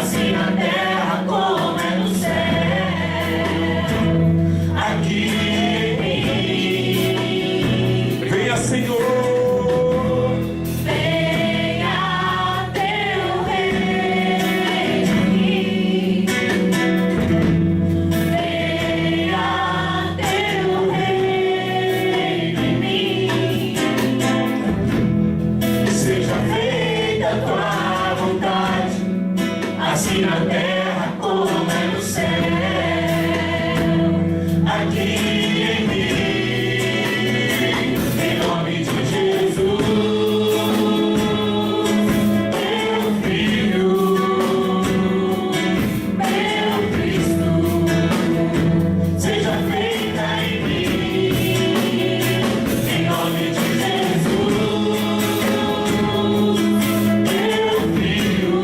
assim na terra como é no céu. Aqui em mim. Venha, Senhor. Assim na terra como é no céu, aqui em mim, em nome de Jesus, meu Filho, meu Cristo, seja feita em mim, em nome de Jesus, meu Filho.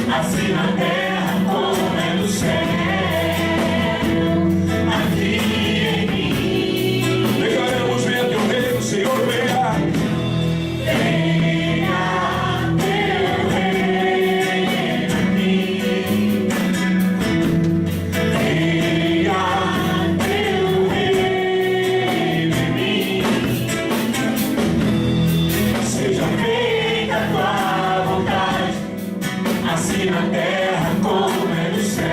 Assim na terra como é no céu, aqui em mim. Declaramos, venha teu reino, Senhor, venha. Venha teu reino em mim. Venha teu reino em mim. Seja feita a tua vontade, assim na terra como é no céu,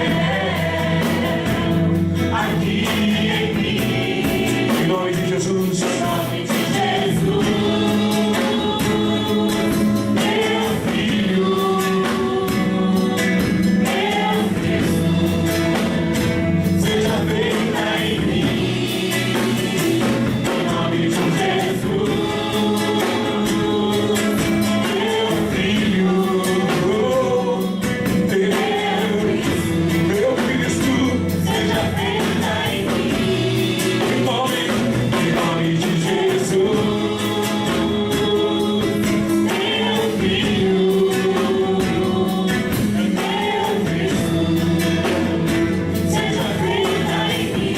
aqui em mim. Em nome de Jesus. Em nome de Jesus, meu Filho, meu Cristo, seja feita em mim. Em nome de Jesus, meu Filho. Meu Cristo, Seja feita em mim, em nome de Jesus, meu Filho, meu Cristo, seja feita em mim.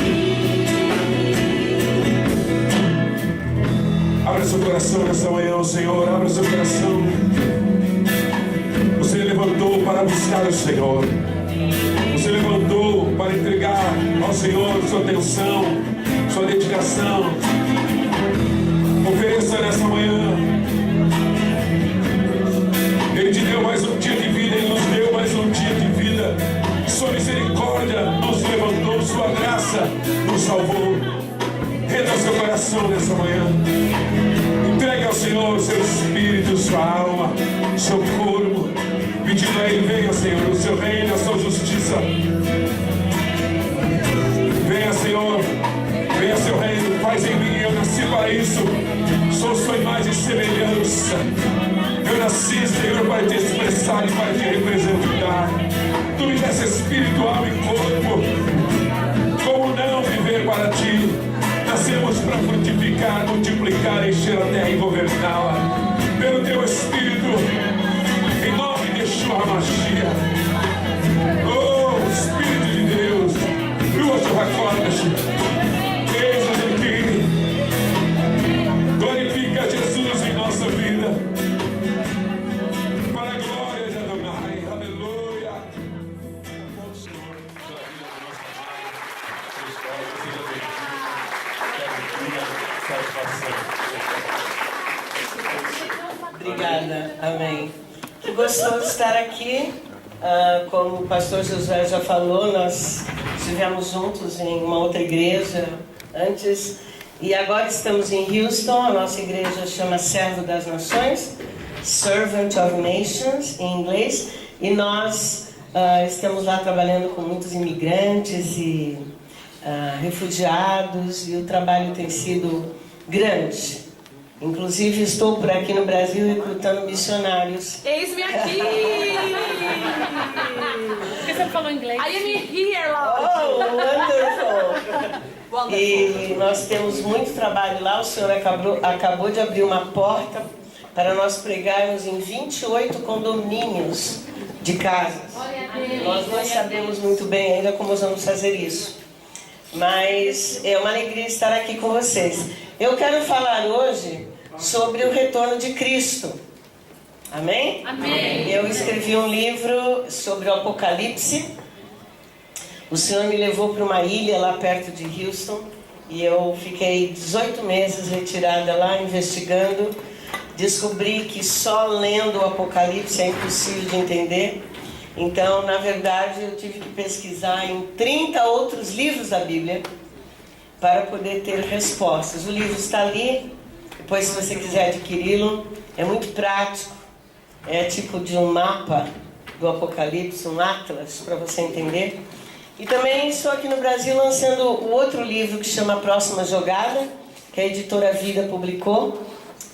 abra seu coração nessa manhã, Senhor, abra seu coração. Você levantou para buscar o Senhor. Você levantou para entregar ao Senhor sua atenção, sua dedicação. Ofereça nessa manhã. Ele te deu mais um dia de vida, Ele nos deu mais um dia de vida. Sua misericórdia nos levantou, sua graça nos salvou. Renda seu coração nessa manhã. Entregue ao Senhor o seu espírito, sua alma, seu corpo, pedindo a Ele: venha, Senhor, o seu reino, a sua justiça. Venha, Senhor, venha seu reino, faz em mim. Eu nasci para isso, sou sua imagem e semelhança. Eu nasci, Senhor, para te expressar e para te representar. Tu me desse espírito, alma e corpo. Como não viver para ti? Nascemos para frutificar, multiplicar, encher a terra e governá-la. Pelo teu Espírito, em nome de Yeshua Mashiach. Oh, Espírito de Deus, Ruach HaKodesh, eis-nos aqui. Glorifica Jesus em nossa vida, para a glória de Adonai. Aleluia. Bom Senhor, pela vida do nosso amado, sua história, seja bem-vinda. Obrigada, amém. Que gostoso estar aqui. Como o pastor Josué já falou, nós estivemos juntos em uma outra igreja antes e agora estamos em Houston. A nossa igreja chama Servo das Nações, Servant of Nations em inglês, e nós estamos lá trabalhando com muitos imigrantes e refugiados, e o trabalho tem sido grande. Inclusive estou por aqui no Brasil recrutando missionários. Eis-me aqui! falou inglês. I am here, Oh, Lord. wonderful! E nós temos muito trabalho lá. O Senhor acabou de abrir uma porta para nós pregarmos em 28 condomínios de casas. Nós não sabemos muito bem ainda como vamos fazer isso, mas é uma alegria estar aqui com vocês. Eu quero falar hoje sobre o retorno de Cristo. Amém? Amém. Eu escrevi um livro sobre o Apocalipse. O Senhor me levou para uma ilha lá perto de Houston e eu fiquei 18 meses retirada lá investigando. Descobri que só lendo o Apocalipse é impossível de entender. Então, na verdade, eu tive que pesquisar em 30 outros livros da Bíblia para poder ter respostas. O livro está ali, depois se você quiser adquiri-lo, é muito prático. É tipo de um mapa do Apocalipse, um atlas, para você entender. E também estou aqui no Brasil lançando o outro livro que chama Próxima Jogada, que a editora Vida publicou,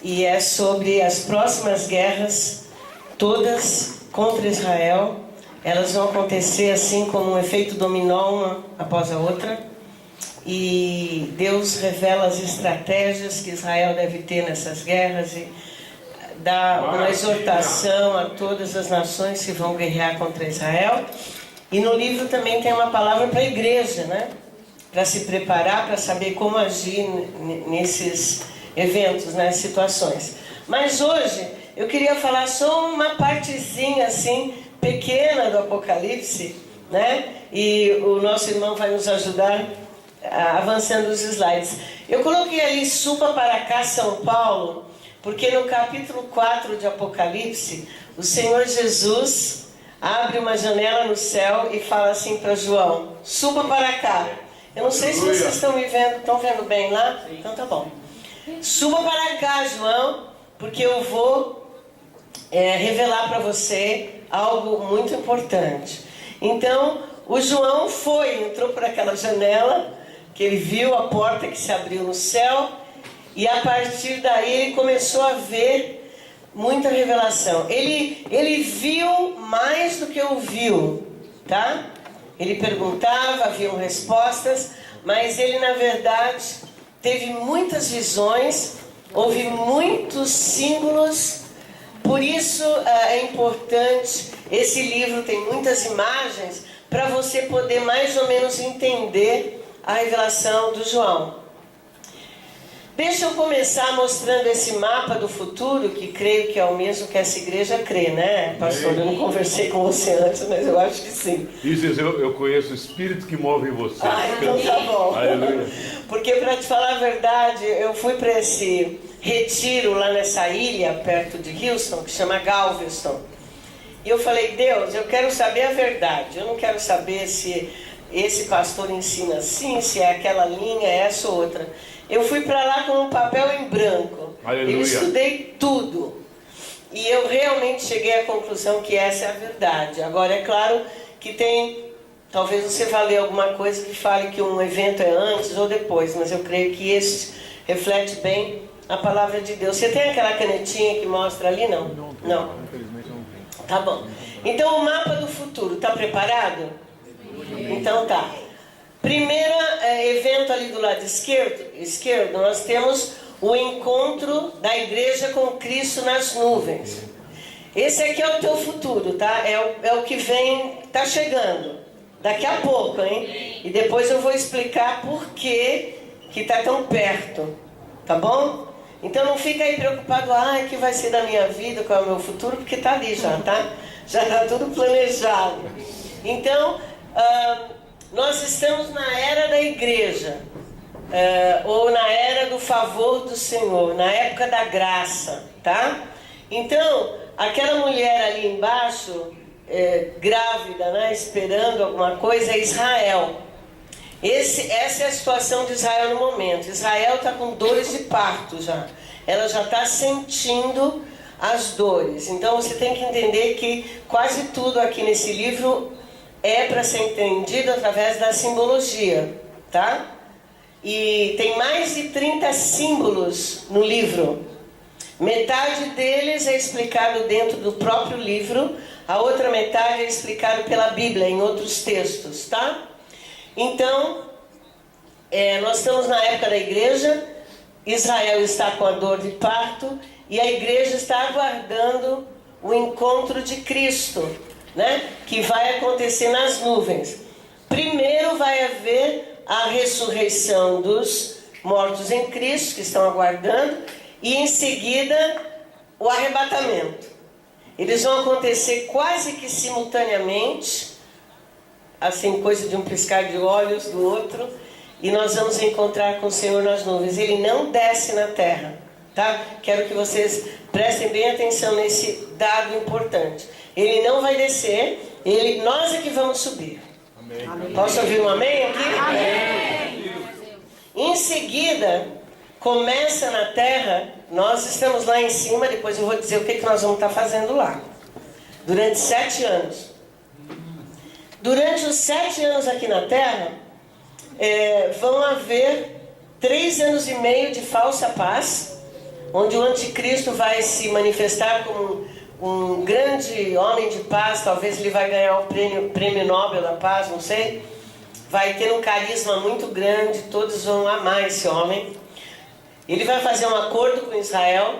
e é sobre as próximas guerras, todas contra Israel. Elas vão acontecer assim como um efeito dominó, uma após a outra. E Deus revela as estratégias que Israel deve ter nessas guerras e dá uma exortação a todas as nações que vão guerrear contra Israel. E no livro também tem uma palavra para a igreja, né? Para se preparar, para saber como agir nesses eventos, nas situações. Mas hoje eu queria falar só uma partezinha assim, pequena do Apocalipse, né? E o nosso irmão vai nos ajudar avançando os slides. Eu coloquei ali Suba para cá, São Paulo, porque no capítulo 4 de Apocalipse, o Senhor Jesus abre uma janela no céu e fala assim para João: suba para cá. Eu não sei se vocês estão me vendo, estão vendo bem lá? Então tá bom. Suba para cá, João, porque eu vou revelar para você algo muito importante. Então, o João entrou por aquela janela, que ele viu a porta que se abriu no céu, e a partir daí ele começou a ver muita revelação. Ele viu mais do que ouviu, tá? Ele perguntava, haviam respostas, mas ele na verdade teve muitas visões, houve muitos símbolos. Por isso é importante, esse livro tem muitas imagens para você poder mais ou menos entender a revelação do João. Deixa eu começar mostrando esse mapa do futuro, que creio que é o mesmo que essa igreja crê, né, pastor? Eu não conversei com você antes, mas eu acho que sim. Isso, eu conheço o espírito que move em você. Então tá bom. Aleluia. Porque, para te falar a verdade, eu fui para esse retiro lá nessa ilha, perto de Houston, que chama Galveston. E eu falei: Deus, eu quero saber a verdade. Eu não quero saber se esse pastor ensina assim, se é aquela linha, essa ou outra. Eu fui para lá com um papel em branco. Aleluia. Eu estudei tudo. E eu realmente cheguei à conclusão que essa é a verdade. Agora, é claro que talvez você vá ler alguma coisa que fale que um evento é antes ou depois, mas eu creio que esse reflete bem a palavra de Deus. Você tem aquela canetinha que mostra ali? Não. Infelizmente não tem. Tá bom. Então, o mapa do futuro, está preparado? Então tá. Primeiro evento ali do lado esquerdo, nós temos o encontro da igreja com Cristo nas nuvens. Esse aqui é o teu futuro, tá? É o que vem, tá chegando. Daqui a pouco, hein? E depois eu vou explicar por que tá tão perto. Tá bom? Então não fica aí preocupado, o que vai ser da minha vida, qual é o meu futuro, porque tá ali já, tá? Já tá tudo planejado. Então, nós estamos na era da igreja, ou na era do favor do Senhor, na época da graça, tá? Então, aquela mulher ali embaixo, grávida, né, esperando alguma coisa, é Israel. Essa é a situação de Israel no momento. Israel está com dores de parto já. Ela já está sentindo as dores. Então você tem que entender que quase tudo aqui nesse livro é para ser entendido através da simbologia, tá? E tem mais de 30 símbolos no livro. Metade deles é explicado dentro do próprio livro, a outra metade é explicado pela Bíblia, em outros textos, tá? Então, nós estamos na época da igreja, Israel está com a dor de parto, e a igreja está aguardando o encontro de Cristo, né? Que vai acontecer nas nuvens. Primeiro vai haver a ressurreição dos mortos em Cristo, que estão aguardando, e em seguida o arrebatamento. Eles vão acontecer quase que simultaneamente, assim, coisa de um piscar de olhos do outro, e nós vamos encontrar com o Senhor nas nuvens. Ele não desce na terra, tá? Quero que vocês prestem bem atenção nesse dado importante. Ele não vai descer, nós é que vamos subir. Amém. Posso ouvir um amém aqui? Amém. Em seguida, começa na terra, nós estamos lá em cima, depois eu vou dizer o que nós vamos estar fazendo lá. Durante 7 anos. Durante os 7 anos aqui na terra, vão haver 3 anos e meio de falsa paz, onde o anticristo vai se manifestar como um grande homem de paz. Talvez ele vai ganhar o prêmio Nobel da Paz, não sei. Vai ter um carisma muito grande, todos vão amar esse homem. Ele vai fazer um acordo com Israel.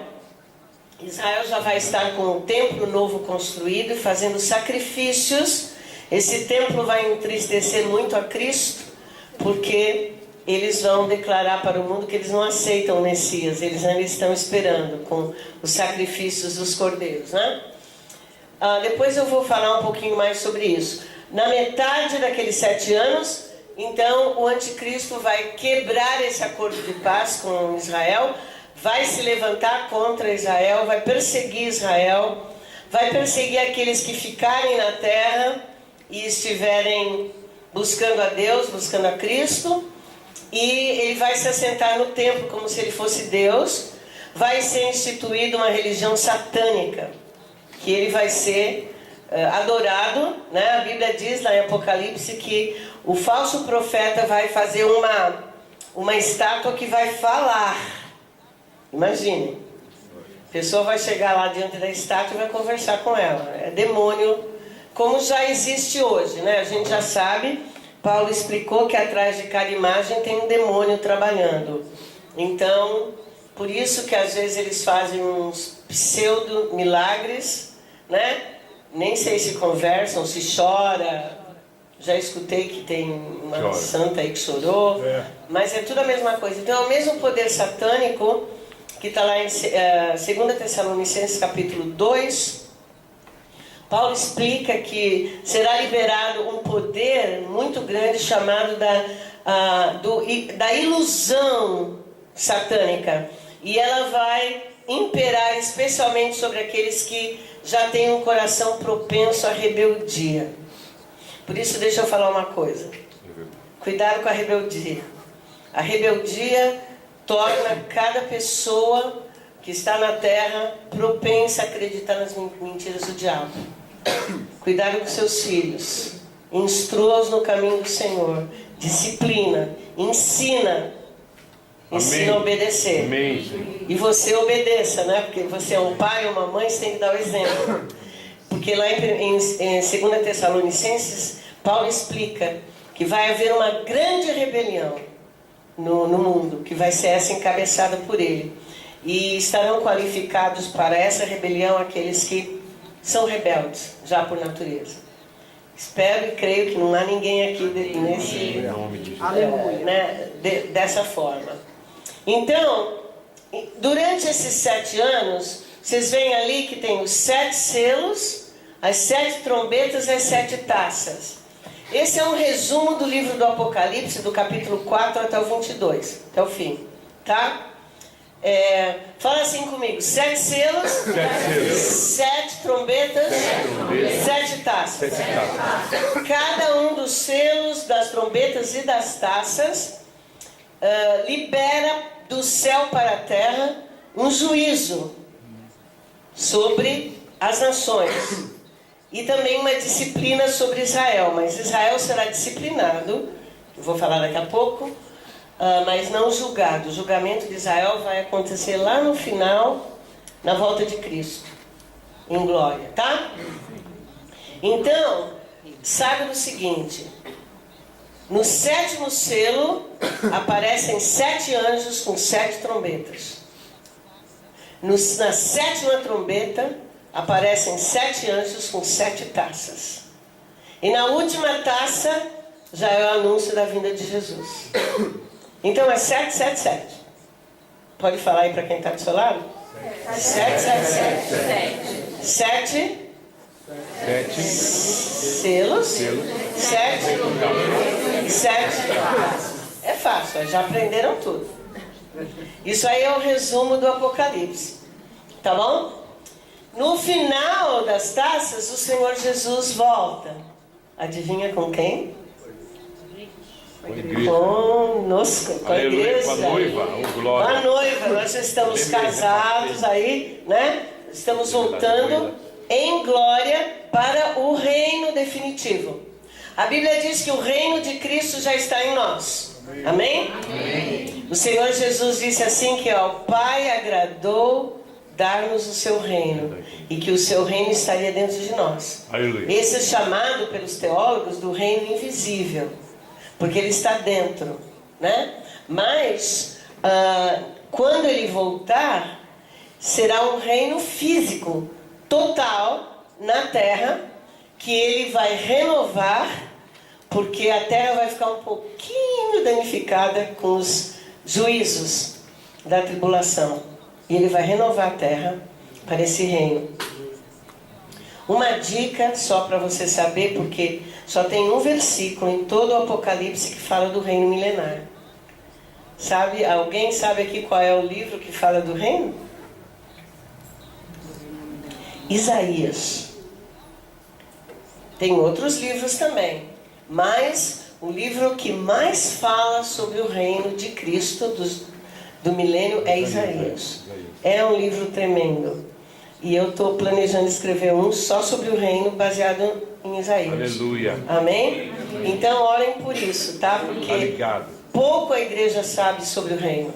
Israel já vai estar com o templo novo construído, fazendo sacrifícios. Esse templo vai entristecer muito a Cristo, porque eles vão declarar para o mundo que eles não aceitam o Messias. Eles ainda estão esperando com os sacrifícios dos cordeiros, né? Depois eu vou falar um pouquinho mais sobre isso. Na metade daqueles 7 anos, então o anticristo vai quebrar esse acordo de paz com Israel, vai se levantar contra Israel, vai perseguir Israel, vai perseguir aqueles que ficarem na terra e estiverem buscando a Deus, buscando a Cristo. E ele vai se assentar no templo como se ele fosse Deus. Vai ser instituída uma religião satânica, que ele vai ser adorado, né? A Bíblia diz lá em Apocalipse que o falso profeta vai fazer uma estátua que vai falar. Imagine, a pessoa vai chegar lá diante da estátua e vai conversar com ela. É demônio, como já existe hoje, né? A gente já sabe. Paulo explicou que atrás de cada imagem tem um demônio trabalhando. Então, por isso que às vezes eles fazem uns pseudo-milagres, né? Nem sei se conversam, se chora. Já escutei que tem uma santa aí que chorou. Mas é tudo a mesma coisa. Então, é o mesmo poder satânico que está lá em 2 Tessalonicenses capítulo 2. Paulo explica que será liberado um poder muito grande chamado da ilusão satânica. E ela vai imperar especialmente sobre aqueles que já têm um coração propenso à rebeldia. Por isso, deixa eu falar uma coisa. Cuidado com a rebeldia. A rebeldia torna cada pessoa que está na terra propensa a acreditar nas mentiras do diabo. Cuidado com seus filhos, instrua-os no caminho do Senhor, disciplina, ensina a obedecer. Amém. E você obedeça, né? Porque você é um pai ou uma mãe, você tem que dar o exemplo. Porque lá em 2 Tessalonicenses, Paulo explica que vai haver uma grande rebelião no mundo, que vai ser essa encabeçada por ele. E estarão qualificados para essa rebelião aqueles que são rebeldes, já por natureza. Espero e creio que não há ninguém aqui dessa forma. Então, durante esses 7 anos, vocês veem ali que tem os 7 selos, as 7 trombetas e as 7 taças. Esse é um resumo do livro do Apocalipse, do capítulo 4 até o 22, até o fim, tá? Fala assim comigo: 7 selos, 7 trombetas, 7 taças. Cada um dos selos, das trombetas e das taças libera do céu para a terra um juízo sobre as nações e também uma disciplina sobre Israel. Mas Israel será disciplinado, eu vou falar daqui a pouco, mas não julgado. O julgamento de Israel vai acontecer lá no final, na volta de Cristo, em glória, tá? Então, saiba do seguinte: no 7º selo aparecem 7 anjos com 7 trombetas. Na 7ª trombeta aparecem 7 anjos com 7 taças. E na última taça já é o anúncio da vinda de Jesus. Então é 7, 7, 7. Pode falar aí para quem está do seu lado? 7, 7, 7. 7 selos. 7. É fácil, já aprenderam tudo. Isso aí é o resumo do Apocalipse. Tá bom? No final das taças, o Senhor Jesus volta. Adivinha com quem? Conosco, com a igreja. Com a noiva, Com a noiva, nós estamos casados aí, né? Estamos voltando em glória para o reino definitivo. A Bíblia diz que o reino de Cristo já está em nós. Amém? Amém. O Senhor Jesus disse assim que ao Pai agradou dar-nos o seu reino e que o seu reino estaria dentro de nós. Aleluia. Esse é chamado pelos teólogos do reino invisível, porque ele está dentro, né? Mas quando ele voltar, será um reino físico total na terra, que ele vai renovar, porque a terra vai ficar um pouquinho danificada com os juízos da tribulação. E ele vai renovar a terra para esse reino. Uma dica só para você saber, porque só tem um versículo em todo o Apocalipse que fala do reino milenar. Sabe? Alguém sabe aqui qual é o livro que fala do reino? Isaías. Tem outros livros também, mas o livro que mais fala sobre o reino de Cristo do milênio é Isaías. É um livro tremendo. E eu estou planejando escrever um só sobre o reino, baseado em Isaías. Aleluia. Amém? Então orem por isso, tá? Porque pouco a igreja sabe sobre o reino,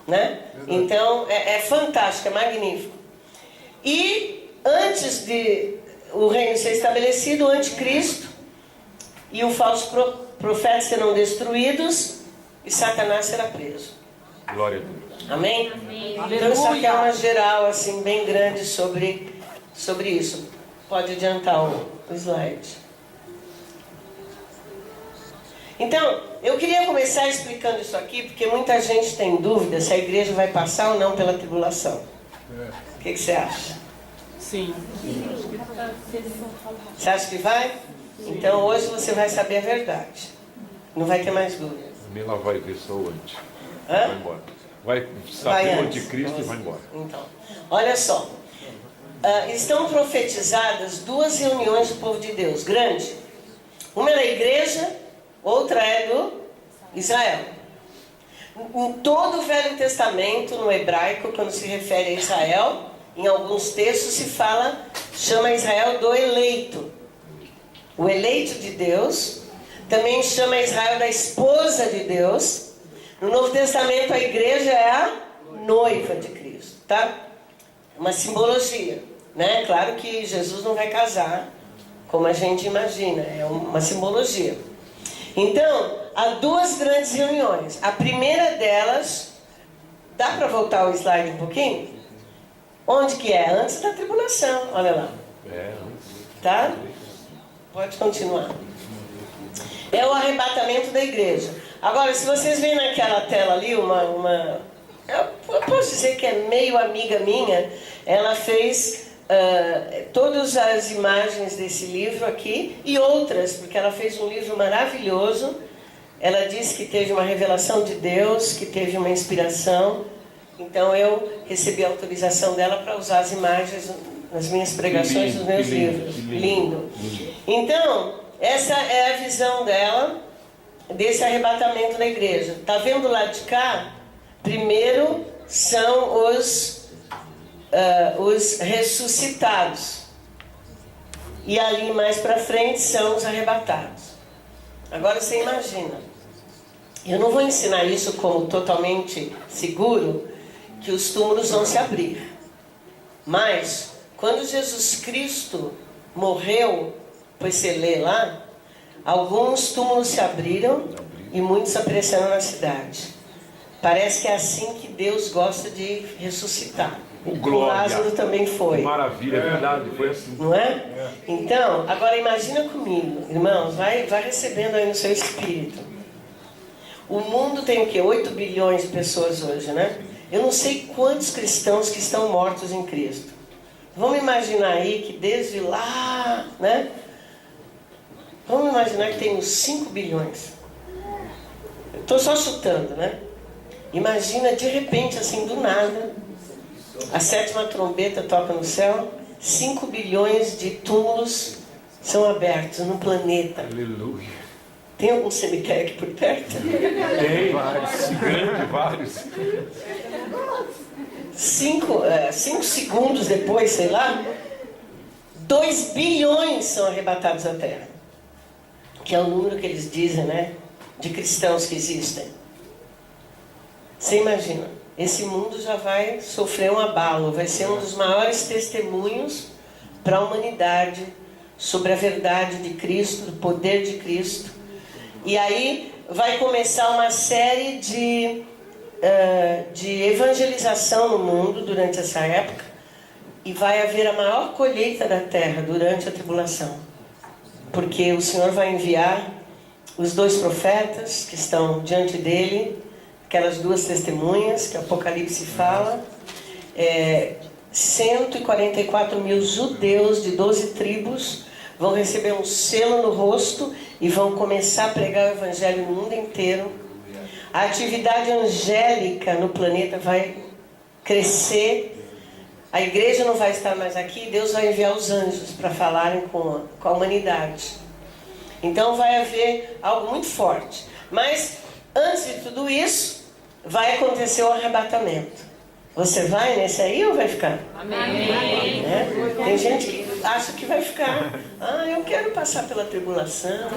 né? Então é fantástico, é magnífico. E antes de o reino ser estabelecido, o anticristo e o falso profeta serão destruídos e Satanás será preso. Glória a Deus. Amém? Então isso aqui é uma geral assim bem grande sobre isso. Pode adiantar o slide. Então, eu queria começar explicando isso aqui, porque muita gente tem dúvida se a igreja vai passar ou não pela tribulação. O que você acha? Sim. Você acha que vai? Então hoje você vai saber a verdade. Não vai ter mais dúvida. Ela vai ver só o antes. Hã? Vai embora. Vai saber o anticristo e vai embora. Então, olha só. Estão profetizadas 2 reuniões do povo de Deus, grande. Uma é da igreja, outra é do Israel. Em todo o Velho Testamento, no hebraico, quando se refere a Israel, em alguns textos chama Israel do eleito. O eleito de Deus. Também chama Israel da esposa de Deus. No Novo Testamento, a igreja é a noiva de Cristo, tá? Uma simbologia, né? Claro que Jesus não vai casar como a gente imagina, é uma simbologia. Então, há 2 grandes reuniões. A primeira delas, dá para voltar o slide um pouquinho? Onde que é? Antes da tribulação, olha lá. Tá? Pode continuar. É o arrebatamento da igreja. Agora, se vocês veem naquela tela ali, eu posso dizer que é meio amiga minha, ela fez todas as imagens desse livro aqui e outras, porque ela fez um livro maravilhoso. Ela disse que teve uma revelação de Deus, que teve uma inspiração. Então eu recebi a autorização dela para usar as imagens nas minhas pregações, nos meus livros. Lindo. Então, essa é a visão dela desse arrebatamento da igreja. Está vendo lá de cá? Primeiro são os ressuscitados. E ali mais para frente são os arrebatados. Agora você imagina. Eu não vou ensinar isso como totalmente seguro, que os túmulos vão se abrir. Mas, quando Jesus Cristo morreu, depois você lê lá, alguns túmulos se abriram e muitos apareceram na cidade. Parece que é assim que Deus gosta de ressuscitar. Oh, O glória. Lázaro também foi. Maravilha, é verdade, foi assim. Não é? Então, agora imagina comigo, irmãos, vai recebendo aí no seu espírito. O mundo tem o quê? 8 bilhões de pessoas hoje, né? Eu não sei quantos cristãos que estão mortos em Cristo. Vamos imaginar aí que desde lá, né? Vamos imaginar que tem uns 5 bilhões. Estou só chutando, né? Imagina de repente, assim, do nada, a 7ª trombeta toca no céu, 5 bilhões de túmulos são abertos no planeta. Aleluia. Tem algum cemitério aqui por perto? Tem vários, grande, vários. 5 segundos depois, sei lá, 2 bilhões são arrebatados à terra. Que é o número que eles dizem, né? De cristãos que existem. Você imagina, esse mundo já vai sofrer um abalo, vai ser um dos maiores testemunhos para a humanidade sobre a verdade de Cristo, do poder de Cristo. E aí vai começar uma série de evangelização no mundo durante essa época, e vai haver a maior colheita da terra durante a tribulação, porque o Senhor vai enviar os 2 profetas que estão diante dele, aquelas 2 testemunhas que o Apocalipse fala, 144 mil judeus de 12 tribos vão receber um selo no rosto e vão começar a pregar o evangelho no mundo inteiro. A atividade angélica no planeta vai crescer. A igreja não vai estar mais aqui, Deus vai enviar os anjos para falarem com a humanidade. Então vai haver algo muito forte. Mas antes de tudo isso, vai acontecer o arrebatamento. Você vai nesse aí ou vai ficar? Amém. Tem gente que acha que vai ficar. Ah, eu quero passar pela tribulação.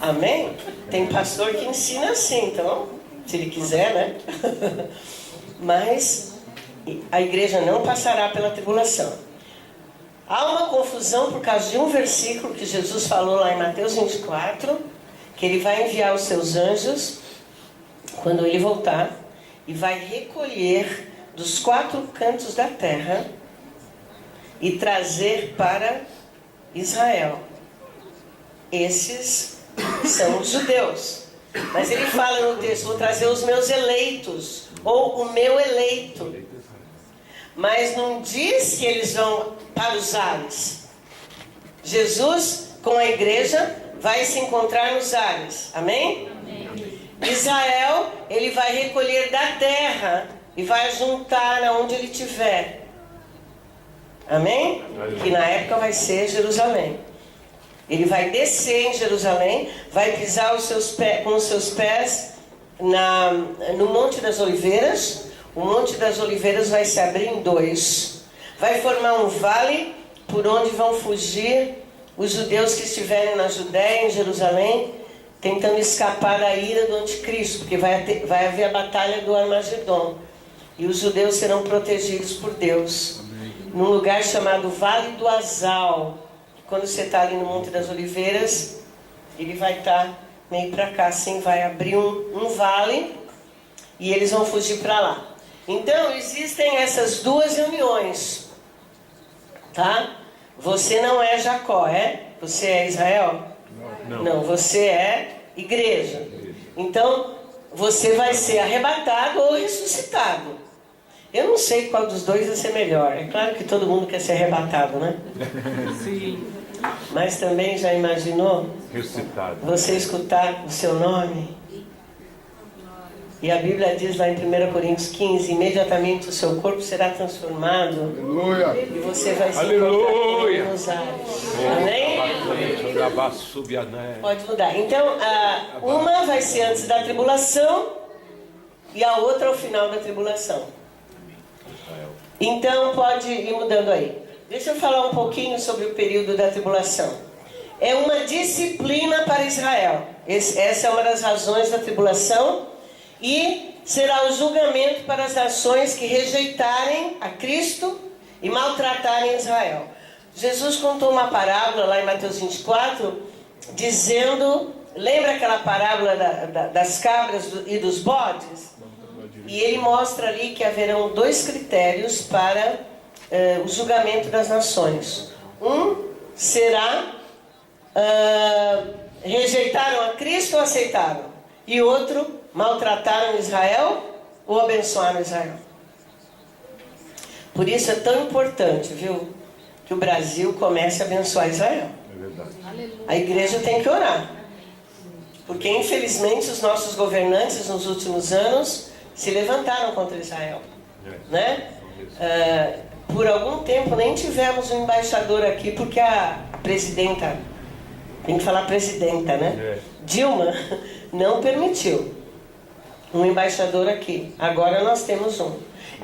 Amém? Tem pastor que ensina assim, então, se ele quiser, né? Mas a igreja não passará pela tribulação. Há uma confusão por causa de um versículo que Jesus falou lá em Mateus 24, que ele vai enviar os seus anjos quando ele voltar e vai recolher dos 4 cantos da terra e trazer para Israel. Esses são os judeus. Mas ele fala no texto: vou trazer os meus eleitos, ou o meu eleito. Mas não diz que eles vão para os ares. Jesus, com a igreja, vai se encontrar nos ares. Amém? Amém. Israel, ele vai recolher da terra e vai juntar aonde ele estiver. Amém? Que na época vai ser Jerusalém. Ele vai descer em Jerusalém, vai pisar com os seus pés no Monte das Oliveiras. O Monte das Oliveiras vai se abrir em 2. Vai formar um vale por onde vão fugir os judeus que estiverem na Judéia, em Jerusalém, tentando escapar da ira do anticristo, porque vai haver a batalha do Armagedon. E os judeus serão protegidos por Deus. Num lugar chamado Vale do Azal. Quando você está ali no Monte das Oliveiras, ele vai estar meio para cá, assim, vai abrir um vale e eles vão fugir para lá. Então, existem essas 2 reuniões, tá? Você não é Jacó, é? Você é Israel? Não, você é igreja. Então, você vai ser arrebatado ou ressuscitado. Eu não sei qual dos 2 vai ser melhor. É claro que todo mundo quer ser arrebatado, né? Sim. Mas também já imaginou Ressuscitado. você escutar o seu nome? E a Bíblia diz lá em 1 Coríntios 15, imediatamente o seu corpo será transformado. Aleluia. E você vai se Aleluia. encontrar com os ares. Amém? Pode mudar. Então, uma vai ser antes da tribulação e a outra ao final da tribulação. Então, pode ir mudando aí. Deixa eu falar um pouquinho sobre o período da tribulação. É uma disciplina para Israel. Essa é uma das razões da tribulação. E será o julgamento para as nações que rejeitarem a Cristo e maltratarem Israel. Jesus contou uma parábola lá em Mateus 24, dizendo, lembra aquela parábola das cabras e dos bodes? E ele mostra ali que haverão 2 critérios para o julgamento das nações. Um será, rejeitaram a Cristo ou aceitaram? E outro, maltrataram Israel ou abençoaram Israel? Por isso é tão importante, viu, que o Brasil comece a abençoar Israel. É verdade. A igreja tem que orar. Porque infelizmente os nossos governantes nos últimos anos se levantaram contra Israel. Né? Por algum tempo nem tivemos um embaixador aqui, porque a presidenta, tem que falar presidenta, né? Dilma não permitiu um embaixador aqui. Agora nós temos um.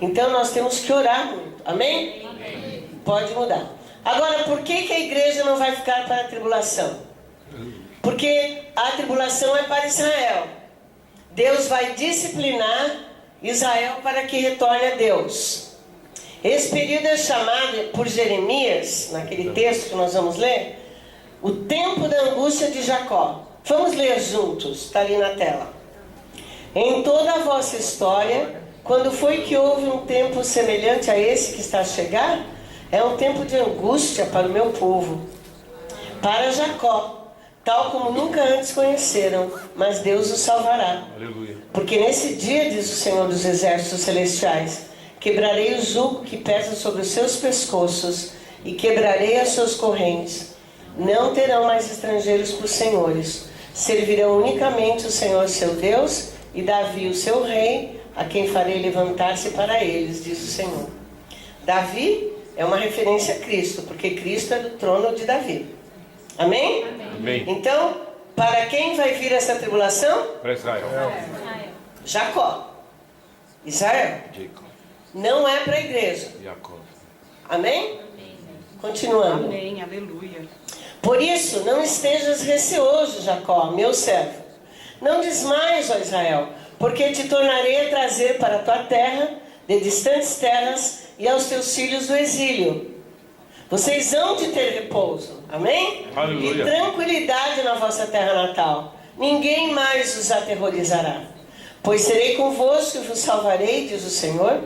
Então nós temos que orar muito. Amém? Amém. Pode mudar. Agora, por que a igreja não vai ficar para a tribulação? Porque a tribulação é para Israel. Deus vai disciplinar Israel para que retorne a Deus. Esse período é chamado por Jeremias, naquele texto que nós vamos ler, o tempo da angústia de Jacó. Vamos ler juntos, está ali na tela. Em toda a vossa história, quando foi que houve um tempo semelhante a esse que está a chegar? É um tempo de angústia para o meu povo, para Jacó, tal como nunca antes conheceram, mas Deus os salvará. Aleluia. Porque nesse dia, diz o Senhor dos Exércitos Celestiais, quebrarei o jugo que pesa sobre os seus pescoços e quebrarei as suas correntes. Não terão mais estrangeiros por senhores, servirão unicamente o Senhor seu Deus e Davi o seu rei, a quem farei levantar-se para eles, diz o Senhor. Davi é uma referência a Cristo, porque Cristo é do trono de Davi. Amém? Amém. Então, para quem vai vir essa tribulação? Para Israel. Jacó. Israel. Jacob. Não é para a igreja. Jacob. Amém? Continuando. Amém, aleluia. Por isso, não estejas receoso, Jacó, meu servo. Não desmaies, ó Israel, porque te tornarei a trazer para a tua terra, de distantes terras, e aos teus filhos do exílio. Vocês hão de ter repouso, amém? Aleluia. E tranquilidade na vossa terra natal. Ninguém mais os aterrorizará. Pois serei convosco e vos salvarei, diz o Senhor,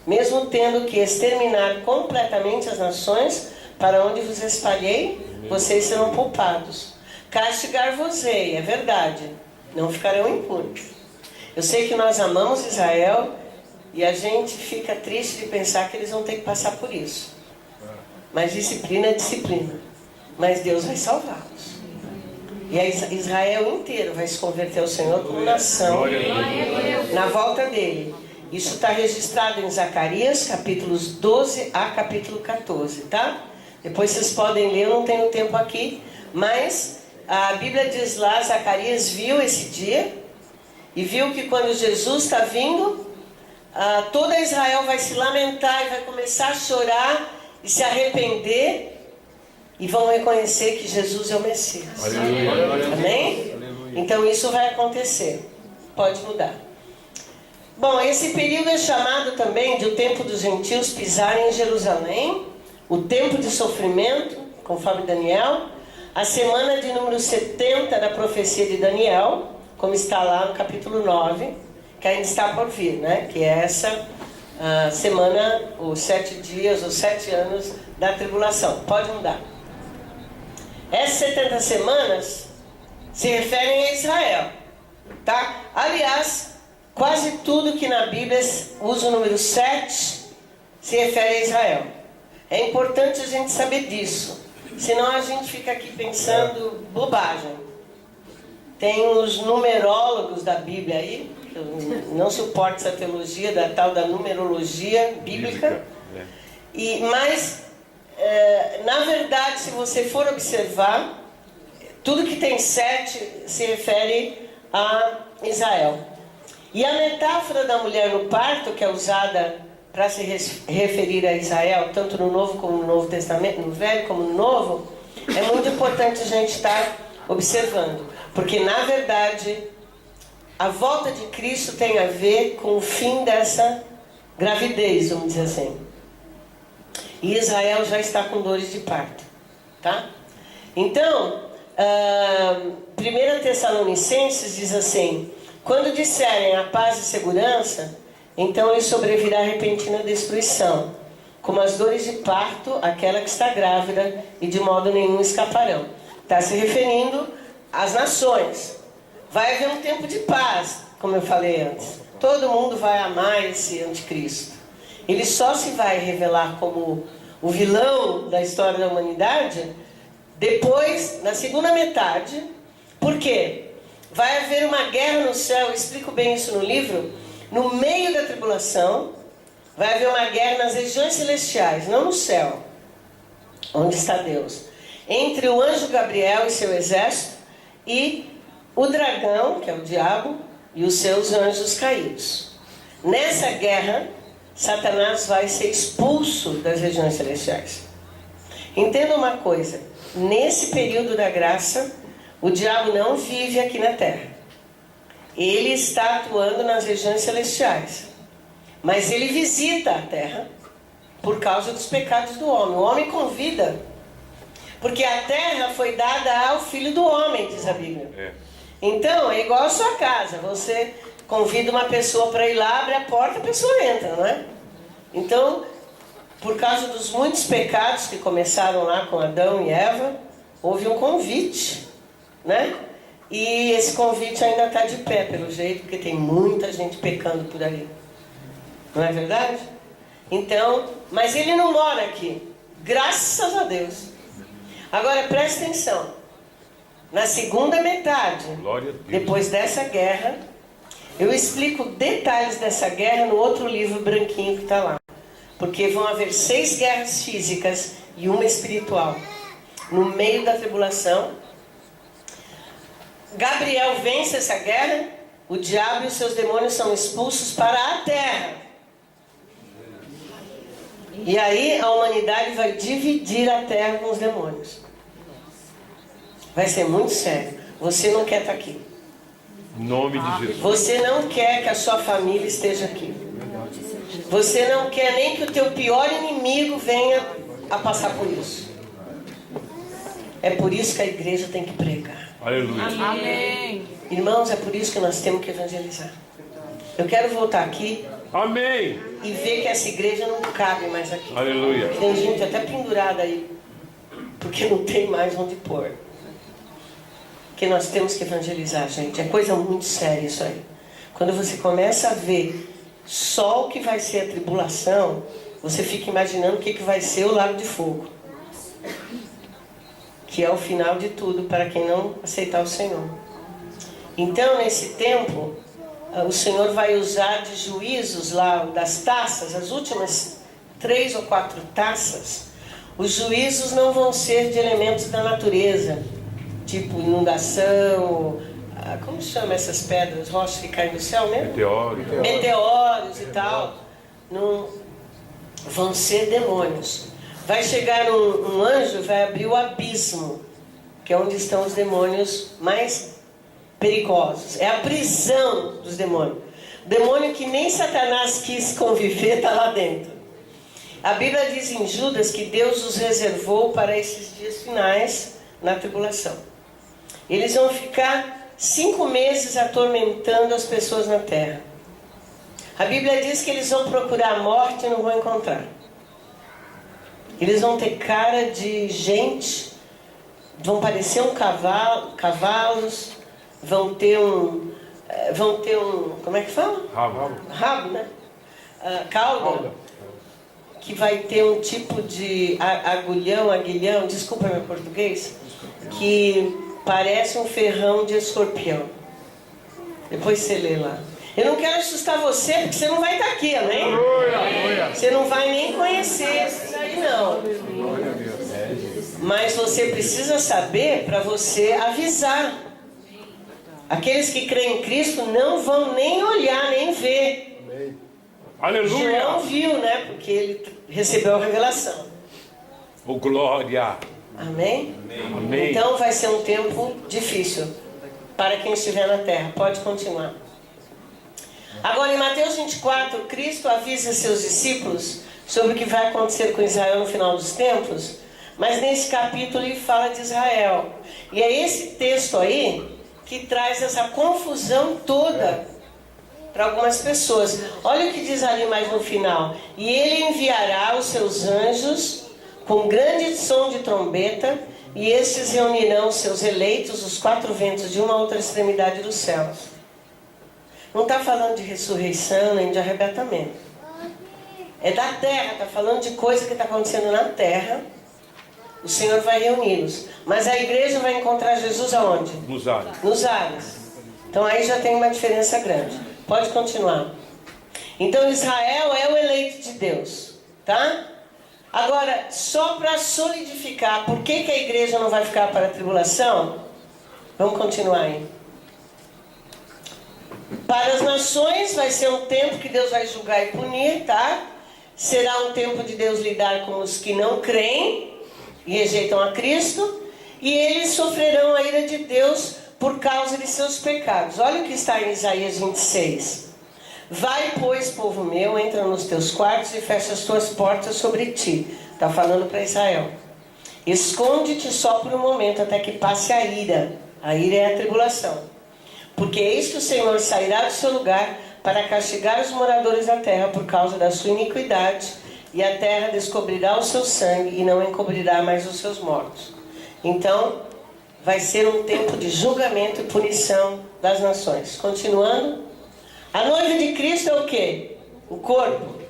mesmo tendo que exterminar completamente as nações para onde vos espalhei, vocês serão poupados. Castigar-vos-ei, é verdade, não ficarão impunes. Eu sei que nós amamos Israel e a gente fica triste de pensar que eles vão ter que passar por isso. Mas disciplina é disciplina. Mas Deus vai salvá-los. E Israel inteiro vai se converter ao Senhor como nação na volta dele. Isso está registrado em Zacarias, capítulos 12 a capítulo 14, tá? Depois vocês podem ler, eu não tenho tempo aqui. Mas a Bíblia diz lá, Zacarias viu esse dia e viu que quando Jesus está vindo, toda Israel vai se lamentar e vai começar a chorar e se arrepender e vão reconhecer que Jesus é o Messias. Aleluia. Amém? Então isso vai acontecer. Pode mudar. Bom, esse período é chamado também de o tempo dos gentios pisarem em Jerusalém, o tempo de sofrimento, conforme Daniel, a semana de número 70 da profecia de Daniel, como está lá no capítulo 9, que ainda está por vir, né? Que é essa semana, os 7 dias, os 7 anos da tribulação. Pode mudar. Essas 70 semanas se referem a Israel, tá? Aliás, quase tudo que na Bíblia usa o número 7 se refere a Israel. É importante a gente saber disso, senão a gente fica aqui pensando bobagem. Tem os numerólogos da Bíblia aí, que eu não suporto essa teologia da tal da numerologia bíblica. Mas, na verdade, se você for observar, tudo que tem 7 se refere a Israel. E a metáfora da mulher no parto, que é usada para se referir a Israel, tanto no Novo como no Novo Testamento, no Velho como no Novo, é muito importante a gente estar observando. Porque, na verdade, a volta de Cristo tem a ver com o fim dessa gravidez, vamos dizer assim. E Israel já está com dores de parto. Tá? Então, 1 Tessalonicenses diz assim: quando disserem a paz e segurança, então lhes sobrevirá repentina destruição, como as dores de parto, aquela que está grávida, e de modo nenhum escaparão. Está se referindo às nações. Vai haver um tempo de paz, como eu falei antes. Todo mundo vai amar esse anticristo. Ele só se vai revelar como o vilão da história da humanidade depois, na segunda metade. Por quê? Vai haver uma guerra no céu, eu explico bem isso no livro. No meio da tribulação, vai haver uma guerra nas regiões celestiais, não no céu, onde está Deus, entre o anjo Gabriel e seu exército e o dragão, que é o diabo, e os seus anjos caídos. Nessa guerra, Satanás vai ser expulso das regiões celestiais. Entenda uma coisa: nesse período da graça, o diabo não vive aqui na terra. Ele está atuando nas regiões celestiais. Mas ele visita a terra por causa dos pecados do homem. O homem convida. Porque a terra foi dada ao filho do homem, diz a Bíblia. Então, é igual a sua casa. Você convida uma pessoa para ir lá, abre a porta, a pessoa entra, não é? Então, por causa dos muitos pecados que começaram lá com Adão e Eva, houve um convite, né? E esse convite ainda está de pé, pelo jeito, porque tem muita gente pecando por aí. Não é verdade? Então, mas ele não mora aqui. Graças a Deus. Agora, presta atenção. Na segunda metade, depois dessa guerra, eu explico detalhes dessa guerra no outro livro branquinho que está lá. Porque vão haver 6 guerras físicas e uma espiritual. No meio da tribulação, Gabriel vence essa guerra, o diabo e os seus demônios são expulsos para a terra. E aí a humanidade vai dividir a terra com os demônios. Vai ser muito sério. Você não quer estar aqui. Em nome de Jesus. Você não quer que a sua família esteja aqui. Você não quer nem que o teu pior inimigo venha a passar por isso. É por isso que a igreja tem que pregar. Aleluia. Amém. Irmãos, é por isso que nós temos que evangelizar. Eu quero voltar aqui Amém. e ver que essa igreja não cabe mais aqui. Aleluia. Tem gente até pendurada aí, porque não tem mais onde pôr. Que nós temos que evangelizar, gente. É coisa muito séria isso aí. Quando você começa a ver só o que vai ser a tribulação, você fica imaginando o que vai ser o lago de fogo, que é o final de tudo para quem não aceitar o Senhor. Então, nesse tempo, o Senhor vai usar de juízos lá, das taças, as últimas 3 ou 4 taças. Os juízos não vão ser de elementos da natureza, tipo inundação, como chama essas pedras, rochas que caem do céu mesmo? Meteoros e tal. Não, vão ser demônios. Vai chegar um anjo, vai abrir o abismo, que é onde estão os demônios mais perigosos. É a prisão dos demônios. O demônio que nem Satanás quis conviver está lá dentro. A Bíblia diz em Judas que Deus os reservou para esses dias finais na tribulação. Eles vão ficar 5 meses atormentando as pessoas na terra. A Bíblia diz que eles vão procurar a morte e não vão encontrar. Eles vão ter cara de gente, vão parecer cavalos, vão ter um, como é que fala? Rabo, né? Cauda, que vai ter um tipo de aguilhão, desculpa meu português, que parece um ferrão de escorpião. Depois você lê lá. Eu não quero assustar você, porque você não vai estar aqui, amém? Você não vai nem conhecer esses aí, não. Mas você precisa saber para você avisar. Aqueles que creem em Cristo não vão nem olhar, nem ver. Aleluia. João viu, né? Porque ele recebeu a revelação. Oh, glória. Amém? Amém. Então vai ser um tempo difícil para quem estiver na terra. Pode continuar. Agora em Mateus 24, Cristo avisa seus discípulos sobre o que vai acontecer com Israel no final dos tempos, mas nesse capítulo ele fala de Israel. E é esse texto aí que traz essa confusão toda para algumas pessoas. Olha o que diz ali mais no final. E ele enviará os seus anjos com grande som de trombeta, e estes reunirão seus eleitos, os quatro ventos, de uma a outra extremidade dos céus. Não está falando de ressurreição nem de arrebatamento. É da terra, está falando de coisa que está acontecendo na terra. O Senhor vai reuni-los. Mas a igreja vai encontrar Jesus aonde? Nos ares. Nos ares. Então aí já tem uma diferença grande. Pode continuar. Então Israel é o eleito de Deus. Tá? Agora, só para solidificar por que a igreja não vai ficar para a tribulação, vamos continuar aí. Para as nações vai ser um tempo que Deus vai julgar e punir, tá? Será um tempo de Deus lidar com os que não creem e rejeitam a Cristo, e eles sofrerão a ira de Deus por causa de seus pecados. Olha o que está em Isaías 26. Vai, pois, povo meu, entra nos teus quartos e fecha as tuas portas sobre ti. Está falando para Israel. Esconde-te só por um momento até que passe a ira. A ira é a tribulação. Porque eis que o Senhor sairá do seu lugar para castigar os moradores da terra por causa da sua iniquidade, e a terra descobrirá o seu sangue e não encobrirá mais os seus mortos. Então, vai ser um tempo de julgamento e punição das nações. Continuando. A noiva de Cristo é o quê? O corpo.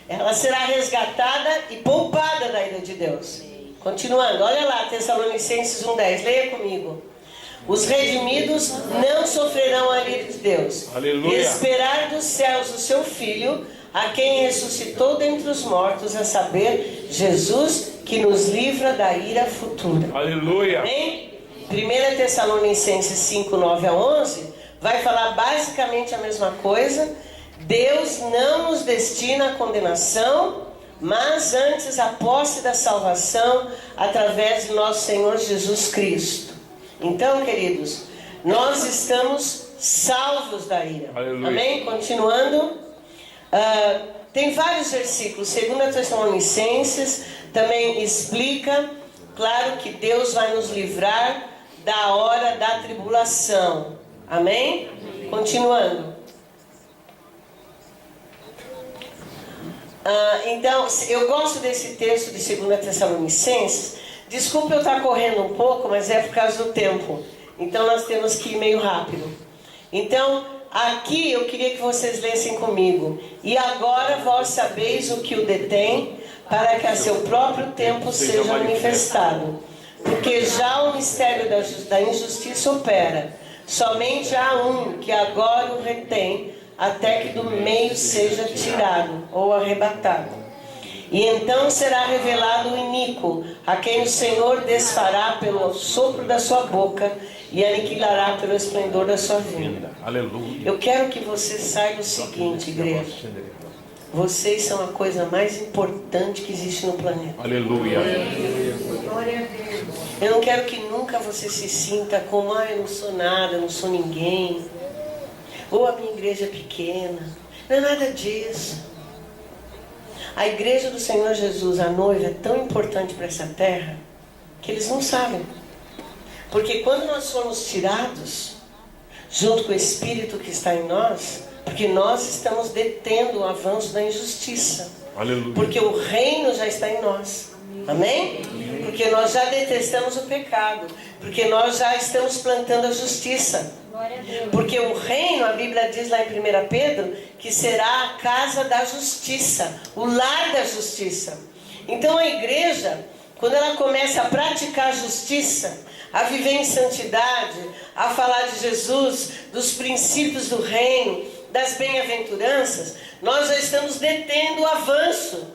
Ela será resgatada e poupada da ira de Deus. Continuando, olha lá, Tessalonicenses 1:10, leia comigo. Os redimidos não sofrerão a ira de Deus. Aleluia. E esperar dos céus o seu Filho, a quem ressuscitou dentre os mortos, a saber, Jesus, que nos livra da ira futura. Aleluia. Amém? 1 Tessalonicenses 5:9-11 vai falar basicamente a mesma coisa. Deus não nos destina à condenação, mas antes a posse da salvação através de nosso Senhor Jesus Cristo. Então, queridos, nós estamos salvos da ira. Aleluia. Amém? Continuando. Tem vários versículos. 2 Tessalonicenses também explica, claro, que Deus vai nos livrar da hora da tribulação. Amém? Continuando. Então, eu gosto desse texto de 2 Tessalonicenses. Desculpa eu estar correndo um pouco, mas é por causa do tempo. Então nós temos que ir meio rápido. Então, aqui eu queria que vocês lessem comigo. E agora vós sabeis o que o detém, para que a seu próprio tempo seja manifestado. Porque já o mistério da injustiça opera. Somente há um que agora o retém, até que do meio seja tirado ou arrebatado. E então será revelado o iníquo, a quem o Senhor desfará pelo sopro da sua boca e aniquilará pelo esplendor da sua vinda. Aleluia. Eu quero que você saiba o seguinte, igreja. Vocês são a coisa mais importante que existe no planeta. Aleluia. Eu não quero que nunca você se sinta como, eu não sou nada, eu não sou ninguém. Ou a minha igreja é pequena. Não é nada disso. A igreja do Senhor Jesus, a noiva, é tão importante para essa terra que eles não sabem. Porque quando nós formos tirados, junto com o Espírito que está em nós, porque nós estamos detendo o avanço da injustiça. Aleluia. Porque o reino já está em nós. Amém? Porque nós já detestamos o pecado. Porque nós já estamos plantando a justiça. Porque o reino, a Bíblia diz lá em 1 Pedro, que será a casa da justiça, o lar da justiça. Então a igreja, quando ela começa a praticar a justiça, a viver em santidade, a falar de Jesus, dos princípios do reino, das bem-aventuranças, nós já estamos detendo o avanço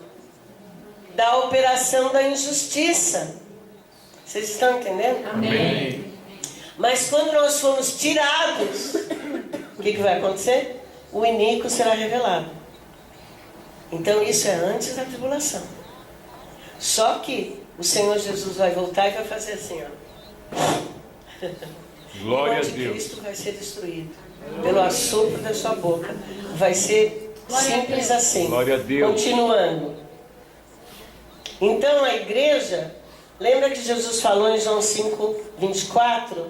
da operação da injustiça. Vocês estão entendendo? Amém. Mas quando nós formos tirados, o que vai acontecer? O iníquo será revelado. Então isso é antes da tribulação. Só que o Senhor Jesus vai voltar e vai fazer assim, ó. Glória a o Deus. Cristo vai ser destruído pelo assopro da sua boca. Vai ser simples assim. Glória a Deus. Continuando. Então a igreja, lembra que Jesus falou em João 5:24?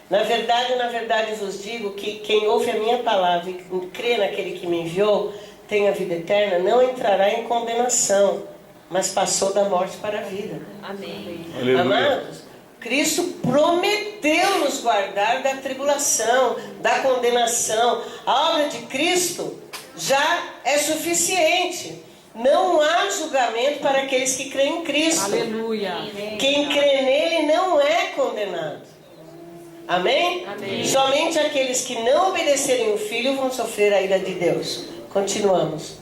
Na verdade vos digo que quem ouve a minha palavra e crê naquele que me enviou, tem a vida eterna, não entrará em condenação, mas passou da morte para a vida. Amém. Aleluia. Amados, Cristo prometeu nos guardar da tribulação, da condenação. A obra de Cristo já é suficiente. Não há julgamento para aqueles que creem em Cristo. Aleluia. Quem crê nele não é condenado. Amém? Amém. Somente aqueles que não obedecerem o Filho vão sofrer a ira de Deus. Continuamos.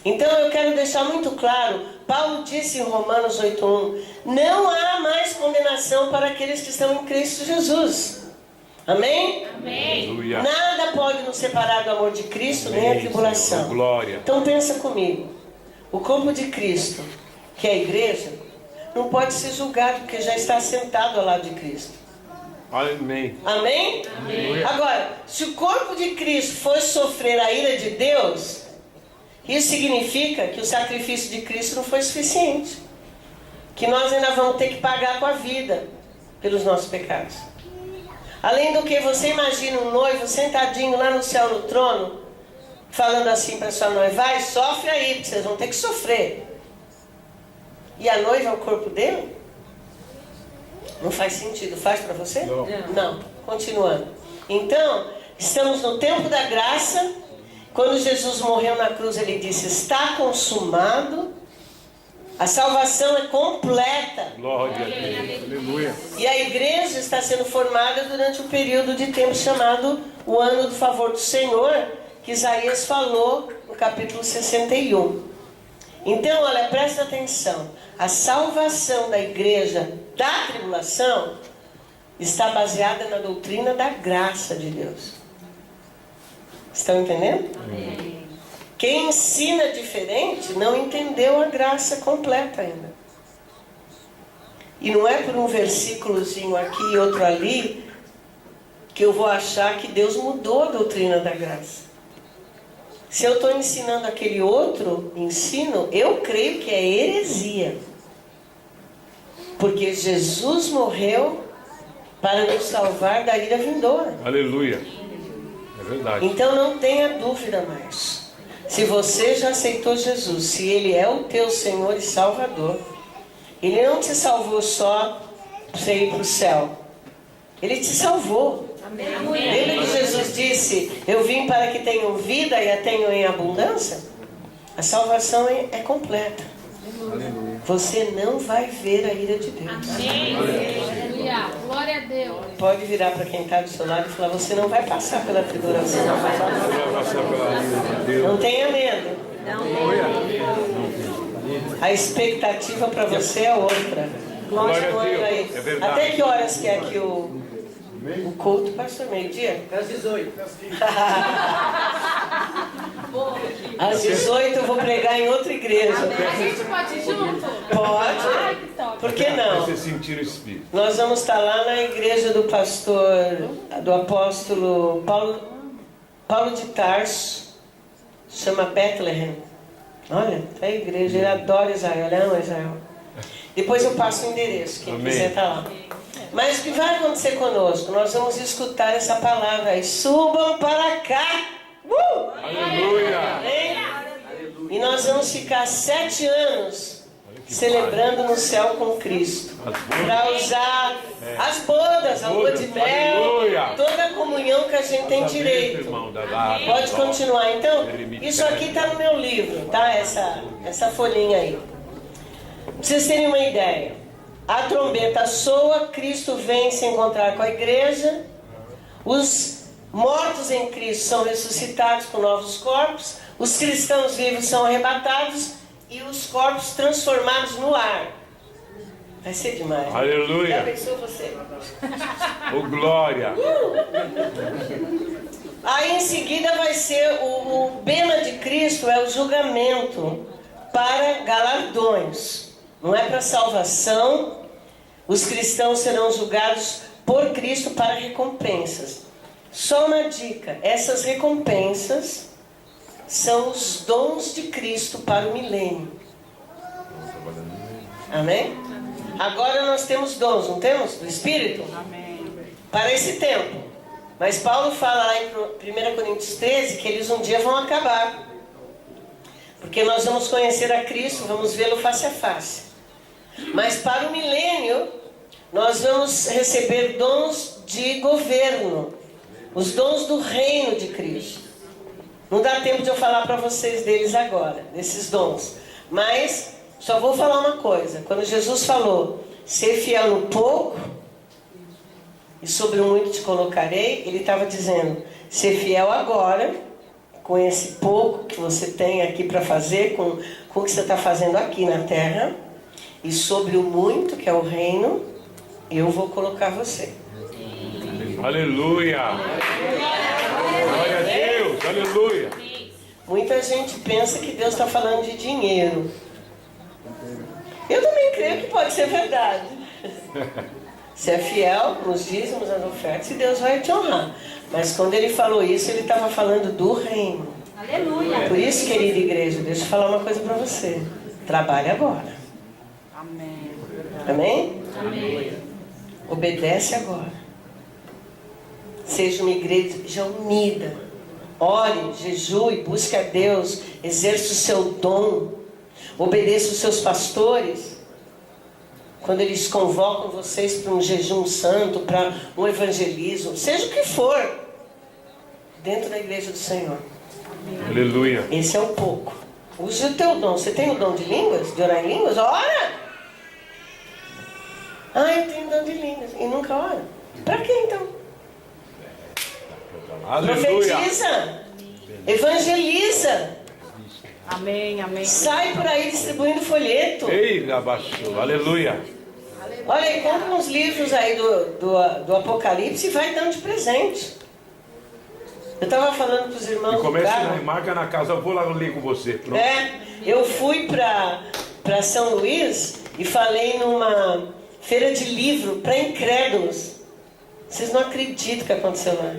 Então eu quero deixar muito claro, Paulo disse em Romanos 8:1, não há mais condenação para aqueles que estão em Cristo Jesus. Amém? Aleluia. Nada pode nos separar do amor de Cristo, nem a tribulação. Senhor. Glória. Então pensa comigo. O corpo de Cristo, que é a igreja, não pode ser julgado, porque já está sentado ao lado de Cristo. Amém. Amém? Agora, se o corpo de Cristo for sofrer a ira de Deus, isso significa que o sacrifício de Cristo não foi suficiente. Que nós ainda vamos ter que pagar com a vida pelos nossos pecados. Além do que, você imagina um noivo sentadinho lá no céu no trono, falando assim para sua noiva, vai, sofre aí, porque vocês vão ter que sofrer. E a noiva é o corpo dele? Não faz sentido, faz para você? Não. Continuando. Então, estamos no tempo da graça. Quando Jesus morreu na cruz, ele disse, está consumado. A salvação é completa. Glória a Deus. Aleluia. E a igreja está sendo formada durante um período de tempo chamado o ano do favor do Senhor, que Isaías falou no capítulo 61. Então, olha, presta atenção. A salvação da igreja da tribulação está baseada na doutrina da graça de Deus. Estão entendendo? Amém. Quem ensina diferente não entendeu a graça completa ainda. E não é por um versículozinho aqui e outro ali que eu vou achar que Deus mudou a doutrina da graça. Se eu estou ensinando aquele outro ensino, eu creio que é heresia. Porque Jesus morreu para nos salvar da ira vindoura. Aleluia. É verdade. Então não tenha dúvida mais. Se você já aceitou Jesus, se Ele é o teu Senhor e Salvador, Ele não te salvou só para você ir para o céu. Ele te salvou. Amém. Lembra que Jesus disse, eu vim para que tenham vida e a tenham em abundância? A salvação é completa. Você não vai ver a ira de Deus. Aleluia. Glória a Deus. Pode virar para quem está do seu lado e falar, você não vai passar pela tribulação. Vai passar pela vida de Deus. Não tenha medo. A expectativa para você é outra. Glória a Continua Deus. aí. É verdade. Até que horas que é aqui o culto, pastor? Meio-dia? Às 18. Às 18 eu vou pregar em outra igreja. A gente pode ir junto? Pode. Ai, que top. Por que não? Você sentir o Espírito. Nós vamos estar lá na igreja do pastor, do apóstolo Paulo de Tarso, chama Bethlehem. Olha, tá a igreja, ele adora Israel, ele ama Israel. Depois eu passo o endereço, quem Amém. quiser estar lá. Mas o que vai acontecer conosco? Nós vamos escutar essa palavra aí, subam para cá. Aleluia. Amém? E nós vamos ficar 7 anos celebrando no céu com Cristo. Para usar as bodas, a lua de mel, Aleluia. toda a comunhão que a gente tem direito. Irmão da Lara. Pode continuar. Então, isso aqui está no meu livro, tá? Essa folhinha aí. Pra vocês terem uma ideia. A trombeta soa, Cristo vem se encontrar com a igreja. Os mortos em Cristo são ressuscitados com novos corpos. Os cristãos vivos são arrebatados e os corpos transformados no ar. Vai ser demais. Já Aleluia. pensou você? Oh, glória. Aí em seguida vai ser o bema de Cristo, é o julgamento para galardões. Não é para salvação. Os cristãos serão julgados por Cristo para recompensas. Só uma dica, essas recompensas são os dons de Cristo para o milênio. Amém? Agora nós temos dons, não temos? Do Espírito? Amém. Para esse tempo. Mas Paulo fala lá em 1 Coríntios 13 que eles um dia vão acabar. Porque nós vamos conhecer a Cristo, vamos vê-lo face a face. Mas para o milênio, nós vamos receber dons de governo. Os dons do reino de Cristo. Não dá tempo de eu falar para vocês deles agora, desses dons. Mas só vou falar uma coisa. Quando Jesus falou, ser fiel no pouco, e sobre o muito te colocarei, ele estava dizendo, ser fiel agora, com esse pouco que você tem aqui para fazer, com o que você está fazendo aqui na terra, e sobre o muito, que é o reino, eu vou colocar você. Aleluia! Glória a Deus! Aleluia! Muita gente pensa que Deus está falando de dinheiro. Eu também creio que pode ser verdade. Você é fiel nos dízimos, nas ofertas, e Deus vai te honrar. Mas quando ele falou isso, ele estava falando do reino. Aleluia. Por isso, querida igreja, deixa eu falar uma coisa para você. Trabalhe agora. Amém. Amém? Amém. Obedece agora. Seja uma igreja unida. Ore, jejue, busque a Deus. Exerça o seu dom. Obedeça os seus pastores. Quando eles convocam vocês para um jejum santo, para um evangelismo, seja o que for, dentro da igreja do Senhor. Aleluia! Esse é o pouco. Use o teu dom. Você tem o dom de línguas? De orar em línguas? Ora! Ah, eu tenho dom de línguas. E nunca ora? Para quê então? Aleluia! Profetiza. Evangeliza. Amém, amém. Sai por aí distribuindo folheto. Ei, abaixou! Aleluia! Olha aí, compra uns livros aí do Apocalipse e vai dando de presente. Eu estava falando para os irmãos E do comece carro. na marca na casa, eu vou lá ler com você. Pronto. Eu fui para São Luís e falei numa feira de livro para incrédulos. Vocês não acreditam o que aconteceu lá.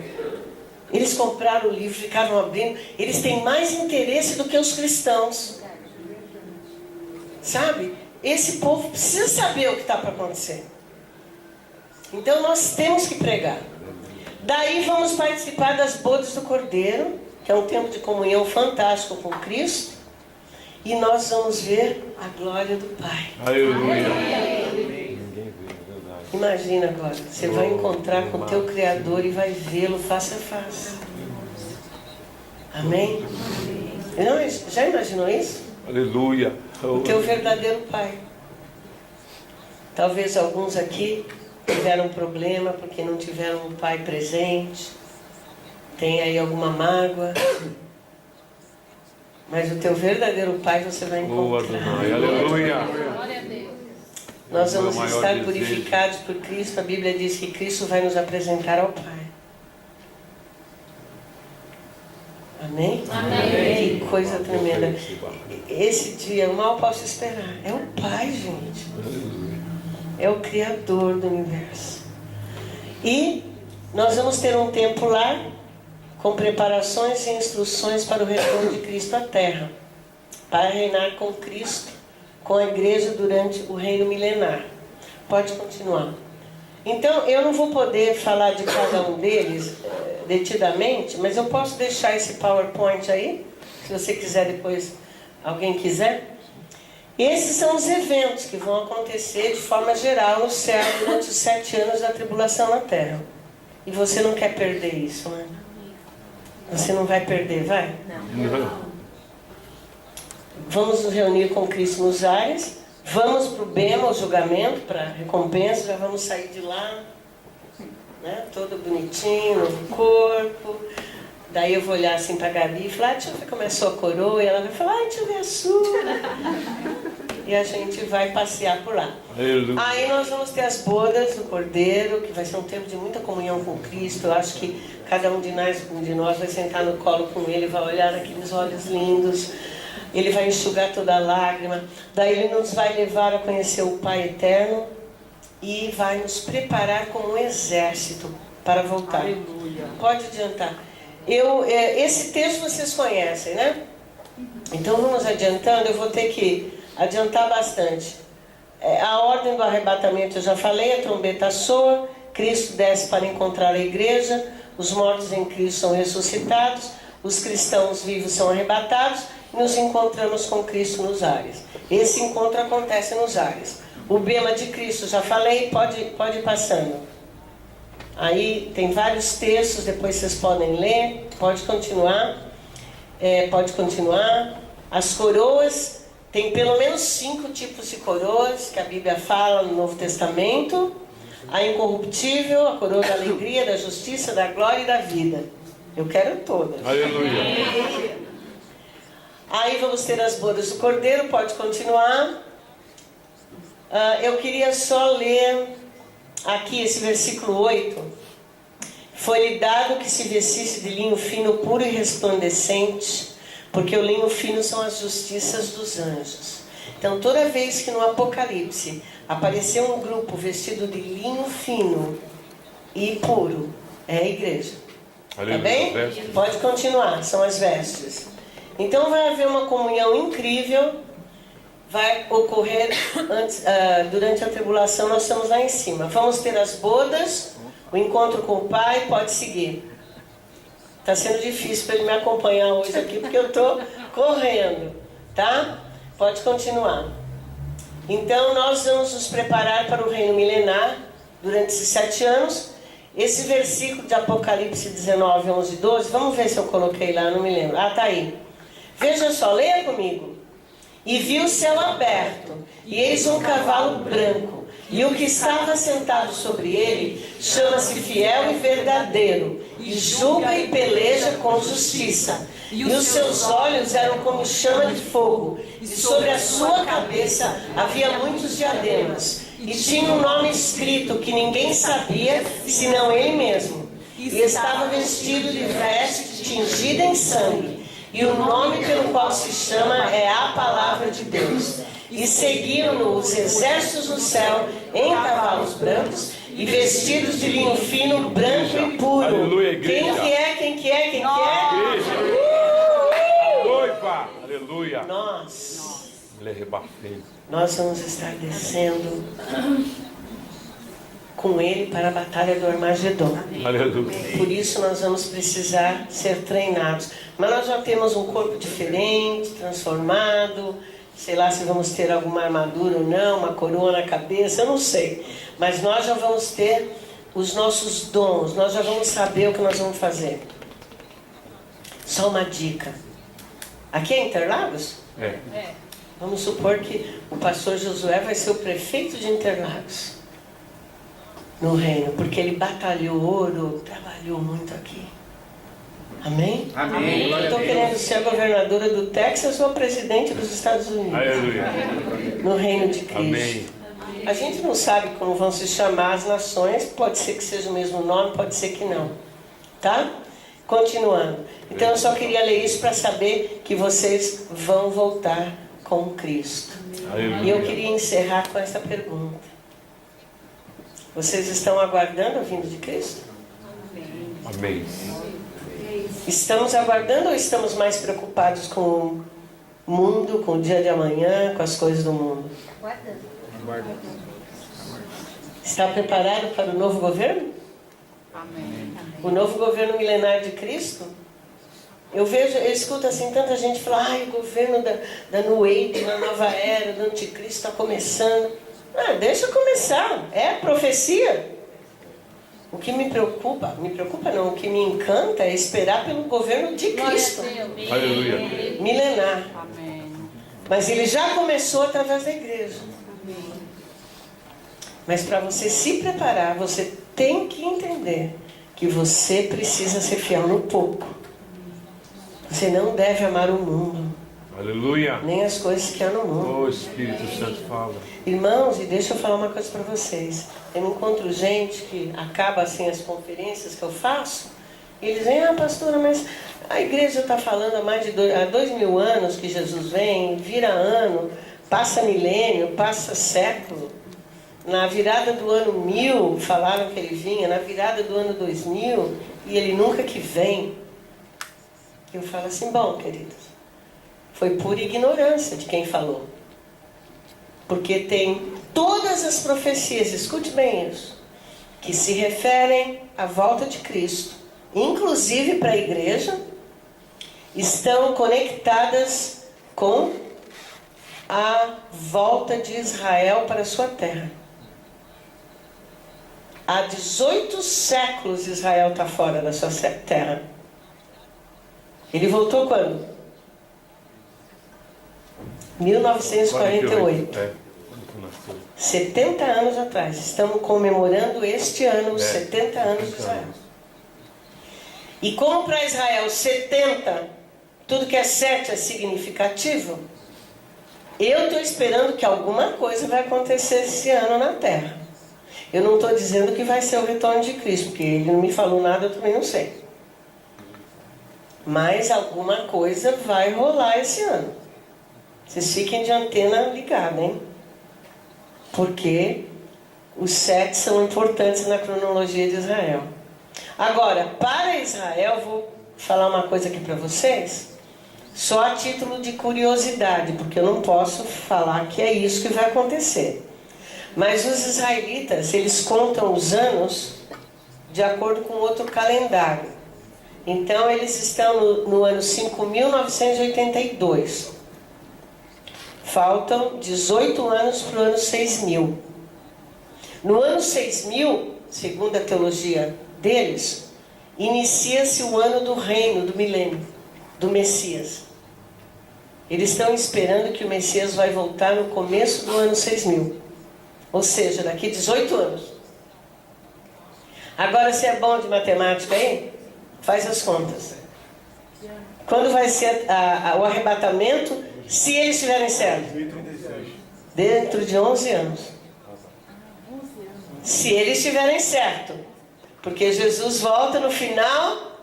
Eles compraram o livro, ficaram abrindo. Eles têm mais interesse do que os cristãos. Sabe? Esse povo precisa saber o que está para acontecer. Então nós temos que pregar. Daí vamos participar das bodas do Cordeiro, que é um tempo de comunhão fantástico com Cristo. E nós vamos ver a glória do Pai. Aleluia! Imagina agora, você vai encontrar com o teu Criador e vai vê-lo face a face. Amém? Não, já imaginou isso? Aleluia! O teu verdadeiro Pai. Talvez alguns aqui tiveram um problema porque não tiveram um pai presente. Tem aí alguma mágoa. Mas o teu verdadeiro Pai você vai Boa, encontrar. Adonai! Aleluia! Glória a Deus. Nós Meu vamos maior estar desejo. purificados por Cristo. A Bíblia diz que Cristo vai nos apresentar ao Pai. Amém? Amém. Que coisa tremenda. Esse dia eu mal posso esperar. É o Pai, gente. É o Criador do universo. E nós vamos ter um tempo lá com preparações e instruções para o retorno de Cristo à Terra, para reinar com Cristo, com a igreja durante o reino milenar. Pode continuar. Então, eu não vou poder falar de cada um deles detidamente, mas eu posso deixar esse PowerPoint aí, se você quiser depois, alguém quiser. Esses são os eventos que vão acontecer de forma geral no céu durante os 7 anos da tribulação na Terra. E você não quer perder isso, né? Você não vai perder, vai? Não. Vamos nos reunir com Cristo nos ares. Vamos para o Bema, o julgamento, para a recompensa. Já vamos sair de lá, né? Todo bonitinho, no corpo. Daí eu vou olhar assim para a Gabi e falar, deixa eu ver como é a sua coroa. E ela vai falar, deixa eu ver a sua. E a gente vai passear por lá. Aleluia! Aí nós vamos ter as bodas do Cordeiro, que vai ser um tempo de muita comunhão com Cristo. Eu acho que cada um de nós vai sentar no colo com Ele, vai olhar naqueles olhos lindos. Ele vai enxugar toda a lágrima. Daí Ele nos vai levar a conhecer o Pai Eterno e vai nos preparar como um exército para voltar. Aleluia. Pode adiantar. Esse texto vocês conhecem, né? Então vamos adiantando. Eu vou ter que adiantar bastante. A ordem do arrebatamento eu já falei, a trombeta soa, Cristo desce para encontrar a igreja, os mortos em Cristo são ressuscitados, os cristãos vivos são arrebatados e nos encontramos com Cristo nos ares. Esse encontro acontece nos ares. O bema de Cristo, já falei, pode ir passando. Aí tem vários textos, depois vocês podem ler, pode continuar. As coroas, tem pelo menos 5 tipos de coroas que a Bíblia fala no Novo Testamento. A incorruptível, a coroa da alegria, da justiça, da glória e da vida. Eu quero todas. Aleluia. Aí vamos ter as bodas do Cordeiro, pode continuar. Eu queria só ler aqui esse versículo 8. Foi-lhe dado que se vestisse de linho fino, puro e resplandecente, porque o linho fino são as justiças dos anjos. Então, toda vez que no Apocalipse apareceu um grupo vestido de linho fino e puro, é a igreja. Tá bem? Pode continuar, são as vestes. Então vai haver uma comunhão incrível, vai ocorrer durante a tribulação, nós estamos lá em cima. Vamos ter as bodas, o encontro com o Pai, pode seguir. Está sendo difícil para ele me acompanhar hoje aqui, porque eu estou correndo, tá? Pode continuar. Então nós vamos nos preparar para o reino milenar durante esses 7 anos. Esse versículo de Apocalipse 19, 11 e 12, vamos ver se eu coloquei lá, não me lembro. Tá aí. Veja só, leia comigo. E vi o céu aberto, e eis um cavalo branco, e o que estava sentado sobre ele chama-se Fiel e Verdadeiro, e julga e peleja com justiça. E os seus olhos eram como chama de fogo, e sobre a sua cabeça havia muitos diademas. E tinha um nome escrito que ninguém sabia, senão ele mesmo. E estava vestido de veste tingida em sangue. E o nome pelo qual se chama é a Palavra de Deus. E seguiram-no os exércitos do céu em cavalos brancos e vestidos de linho fino, branco e puro. Aleluia, igreja. Quem que é? Igreja. Noiva. Aleluia. Nós vamos estar descendo com ele para a batalha do Armagedon. Aleluia. Por isso nós vamos precisar ser treinados. Mas nós já temos um corpo diferente, transformado. Sei lá se vamos ter alguma armadura ou não, uma coroa na cabeça, eu não sei. Mas nós já vamos ter os nossos dons, nós já vamos saber o que nós vamos fazer. Só uma dica. Aqui é Interlagos? É. Vamos supor que o pastor Josué vai ser o prefeito de Interlagos no reino, porque ele batalhou, trabalhou muito aqui. Amém? Amém. Eu estou querendo ser a governadora do Texas ou a presidente dos Estados Unidos. Aleluia. No reino de Cristo. Amém. A gente não sabe como vão se chamar as nações, pode ser que seja o mesmo nome, pode ser que não. Tá? Continuando. Então eu só queria ler isso para saber que vocês vão voltar com Cristo. Aleluia. E eu queria encerrar com essa pergunta. Vocês estão aguardando a vinda de Cristo? Amém. Estamos aguardando ou estamos mais preocupados com o mundo, com o dia de amanhã, com as coisas do mundo? Está preparado para o novo governo? Amém. O novo governo milenar de Cristo? Eu escuto assim tanta gente falar, o governo da New Age, da nova era, do anticristo está começando. Deixa começar, é profecia. O que me preocupa não, o que me encanta é esperar pelo governo de Cristo. Aleluia. Milenar. Amém. Mas ele já começou através da igreja. Mas para você se preparar, você tem que entender que você precisa ser fiel no pouco. Você não deve amar o mundo, Aleluia. nem as coisas que há no mundo. O Espírito Santo fala. Irmãos, e deixa eu falar uma coisa para vocês. Eu encontro gente que acaba assim as conferências que eu faço, e eles vêm, pastora, mas a igreja está falando há 2000 anos que Jesus vem, vira ano, passa milênio, passa século. Na virada do ano 1000 falaram que ele vinha, na virada do ano 2000, e ele nunca que vem. Eu falo assim, bom, queridos, foi pura ignorância de quem falou. Porque tem todas as profecias, escute bem isso, que se referem à volta de Cristo, inclusive para a igreja, estão conectadas com a volta de Israel para a sua terra. Há 18 séculos Israel está fora da sua terra. Ele voltou quando? 1948. 70 anos atrás. Estamos comemorando este ano os 70 anos de Israel. E como para Israel 70, tudo que é 7 é significativo, eu estou esperando que alguma coisa vai acontecer esse ano na Terra. Eu não estou dizendo que vai ser o retorno de Cristo, porque ele não me falou nada, eu também não sei. Mas alguma coisa vai rolar esse ano. Vocês fiquem de antena ligada, hein? Porque os 7 são importantes na cronologia de Israel. Agora, para Israel, vou falar uma coisa aqui para vocês, só a título de curiosidade, porque eu não posso falar que é isso que vai acontecer. Mas os israelitas, eles contam os anos de acordo com outro calendário. Então, eles estão no ano 5.982. Faltam 18 anos para o ano 6.000. No ano 6.000, segundo a teologia deles, inicia-se o ano do reino, do milênio, do Messias. Eles estão esperando que o Messias vai voltar no começo do ano 6.000. Ou seja, daqui 18 anos. Agora, se é bom de matemática aí, faz as contas. Quando vai ser o arrebatamento, se eles estiverem certos? Dentro de 11 anos. Se eles estiverem certos. Porque Jesus volta no final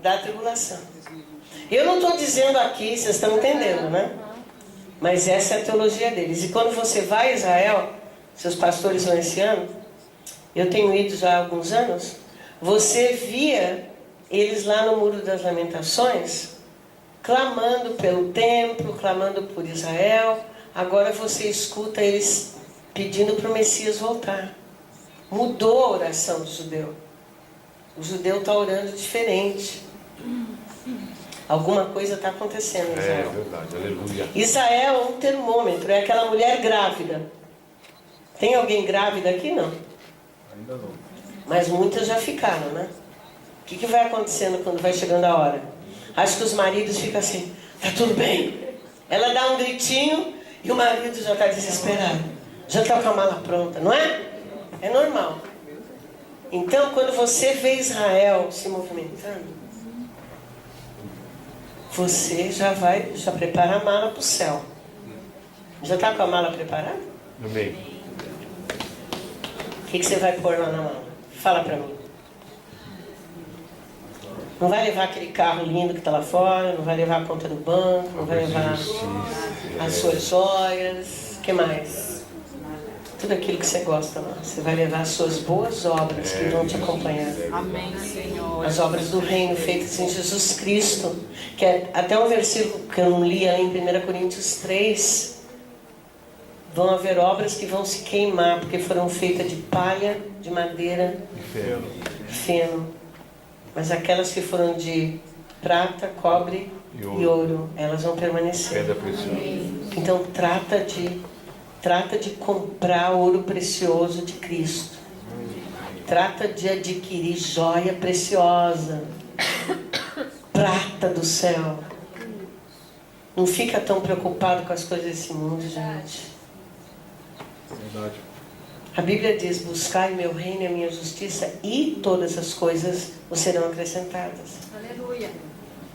da tribulação. Eu não estou dizendo aqui, vocês estão entendendo, né? Mas essa é a teologia deles. E quando você vai a Israel, seus pastores vão esse ano, eu tenho ido já há alguns anos, você via eles lá no Muro das Lamentações, clamando pelo templo, clamando por Israel. Agora você escuta eles pedindo para o Messias voltar. Mudou a oração do judeu. O judeu está orando diferente. Alguma coisa está acontecendo em Israel. É verdade, aleluia. Israel é um termômetro, é aquela mulher grávida. Tem alguém grávida aqui? Não. Ainda não. Mas muitas já ficaram, né? O que vai acontecendo quando vai chegando a hora? Acho que os maridos ficam assim, tá tudo bem. Ela dá um gritinho e o marido já está desesperado. Já está com a mala pronta, não é? É normal. Então, quando você vê Israel se movimentando, você já prepara a mala para o céu. Já está com a mala preparada? Amém. O que você vai pôr lá na mala? Fala para mim. Não vai levar aquele carro lindo que está lá fora, não vai levar a conta do banco, não vai levar as suas joias. O que mais? Tudo aquilo que você gosta lá. Você vai levar as suas boas obras que vão te acompanhar. Amém, Senhor. As obras do reino feitas em Jesus Cristo. Que é até um versículo que eu não li ali em 1 Coríntios 3. Vão haver obras que vão se queimar, porque foram feitas de palha, de madeira, feno. Mas aquelas que foram de prata, cobre e ouro, elas vão permanecer. Pedra preciosa. Então trata de comprar ouro precioso de Cristo. Trata de adquirir joia preciosa, prata do céu. Não fica tão preocupado com as coisas desse mundo, gente. Verdade. A Bíblia diz, buscai meu reino e a minha justiça e todas as coisas vos serão acrescentadas. Aleluia.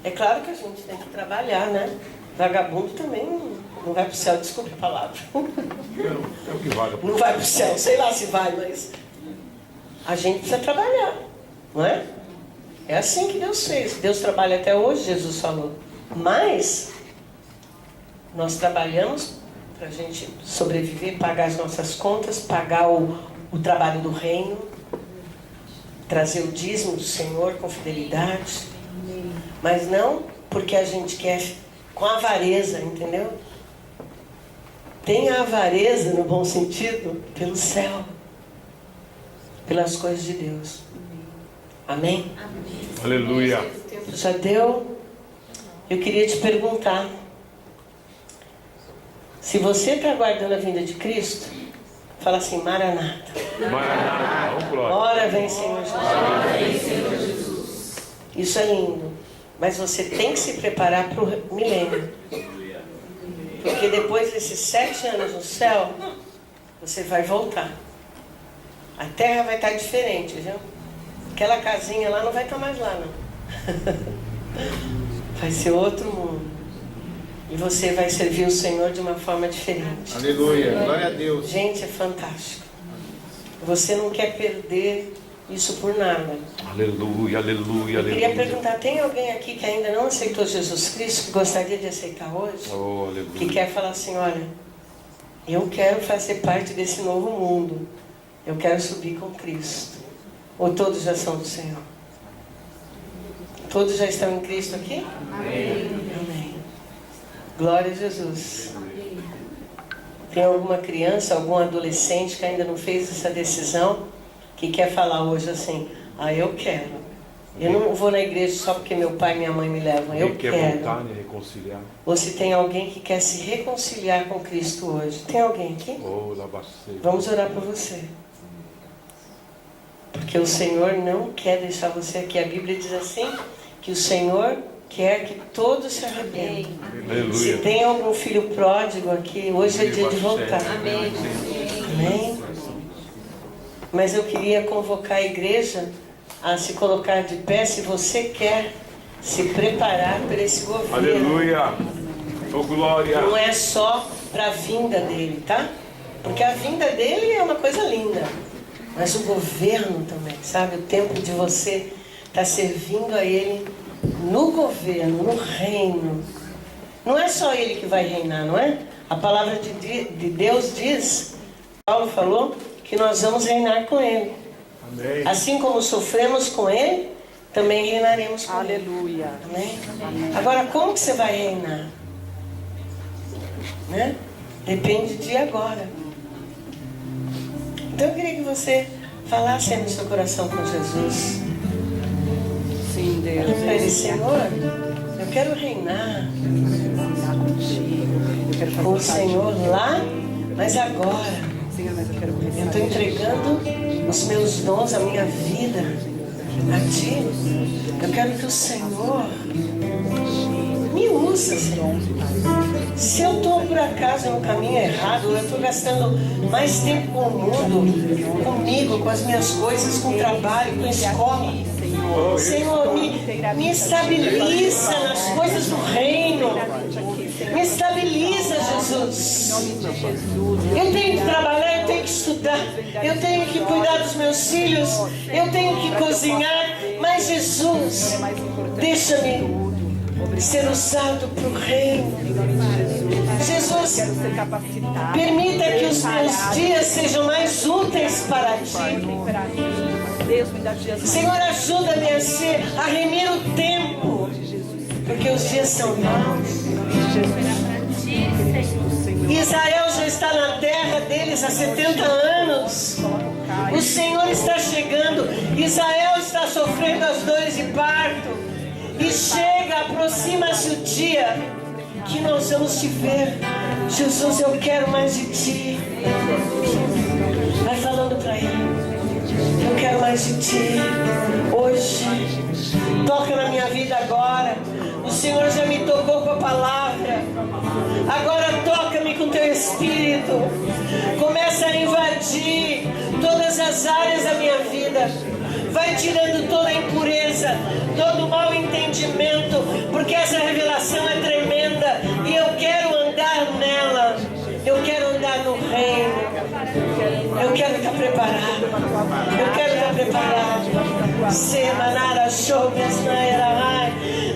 É claro que a gente tem que trabalhar, né? Vagabundo também não vai para o céu, desculpe a palavra. É o que vale. Não vai para o céu, sei lá se vai, mas a gente precisa trabalhar, não é? É assim que Deus fez. Deus trabalha até hoje, Jesus falou. Mas nós trabalhamos para a gente sobreviver, pagar as nossas contas, pagar o trabalho do reino, trazer o dízimo do Senhor com fidelidade, mas não porque a gente quer com avareza, entendeu? tenha avareza, no bom sentido, pelo céu, pelas coisas de Deus. Amém? Aleluia. Já deu? Eu queria te perguntar, se você está aguardando a vinda de Cristo, fala assim, Maranata. Maranata, oh glória. Ora vem, Senhor Jesus. Isso é lindo. Mas você tem que se preparar para o milênio. Porque depois desses 7 anos no céu, você vai voltar. A terra vai estar diferente, viu? Aquela casinha lá não vai estar mais lá, não. Vai ser outro mundo. E você vai servir o Senhor de uma forma diferente. Aleluia, glória a Deus. Gente, é fantástico. Você não quer perder isso por nada. Aleluia, aleluia, Eu queria aleluia. perguntar, tem alguém aqui que ainda não aceitou Jesus Cristo, que gostaria de aceitar hoje? Oh, Que aleluia. quer falar assim, olha, eu quero fazer parte desse novo mundo. Eu quero subir com Cristo. Ou todos já são do Senhor? Todos já estão em Cristo aqui? Amém. Amém. Glória a Jesus. Tem alguma criança, algum adolescente que ainda não fez essa decisão, que quer falar hoje assim, eu quero. Eu não vou na igreja só porque meu pai e minha mãe me levam. Eu Quem quer quero. voltar e reconciliar? Ou se tem alguém que quer se reconciliar com Cristo hoje. Tem alguém aqui? Oh, labacei. Vamos orar por você. Porque o Senhor não quer deixar você aqui. A Bíblia diz assim, que o Senhor quer que todos se arrependam. Se Aleluia. tem algum filho pródigo aqui, hoje é dia de voltar. Amém. Amém? Mas eu queria convocar a igreja a se colocar de pé, se você quer se preparar para esse governo. Aleluia. Oh, glória. Não é só para a vinda dele, tá? Porque a vinda dele é uma coisa linda. Mas o governo também, sabe? O tempo de você estar servindo a ele no governo, no reino. Não é só ele que vai reinar, não é? A palavra de Deus diz, Paulo falou, que nós vamos reinar com ele. Amém. Assim como sofremos com ele, também reinaremos com ele. Aleluia. Amém? Agora, como que você vai reinar? Né? Depende de agora. Então eu queria que você falasse aí no seu coração com Jesus. Sim, Deus. Fala para ele, Senhor, eu quero reinar Eu quero com o fazer Senhor lá, mas agora. Senhor, mas eu quero Eu começar. estou entregando os meus dons, a minha vida a Ti. Eu quero que o Senhor me usa, Senhor. Se eu estou por acaso no caminho errado, eu estou gastando mais tempo com o mundo, comigo, com as minhas coisas, com o trabalho, com a escola. Senhor, me estabiliza nas coisas do reino. Me estabiliza, Jesus. Eu tenho que trabalhar, eu tenho que estudar, eu tenho que cuidar dos meus filhos, eu tenho que cozinhar. Mas Jesus, deixa-me ser usado para o reino. Jesus, Ser capacitado. permita que os meus dias sejam mais úteis para Ti. Deus me dá dias mais. Senhor, ajuda-me a remir o tempo, porque os dias são maus. Israel já está na terra deles há 70 anos. O Senhor está chegando. Israel está sofrendo as dores de parto. E chega, aproxima-se o dia que nós vamos te ver. Jesus, eu quero mais de Ti. Vai falando para Ele. Eu quero mais de Ti. Hoje, toca na minha vida agora. O Senhor já me tocou com a palavra. Agora toca-me com Teu Espírito. Começa a invadir todas as áreas da minha vida. Vai tirando toda a impureza, todo o mau entendimento, porque essa revelação é tremenda e eu quero andar nela. Eu quero andar no reino. Eu quero estar preparado. Eu quero estar preparado. Semanara shougas na era.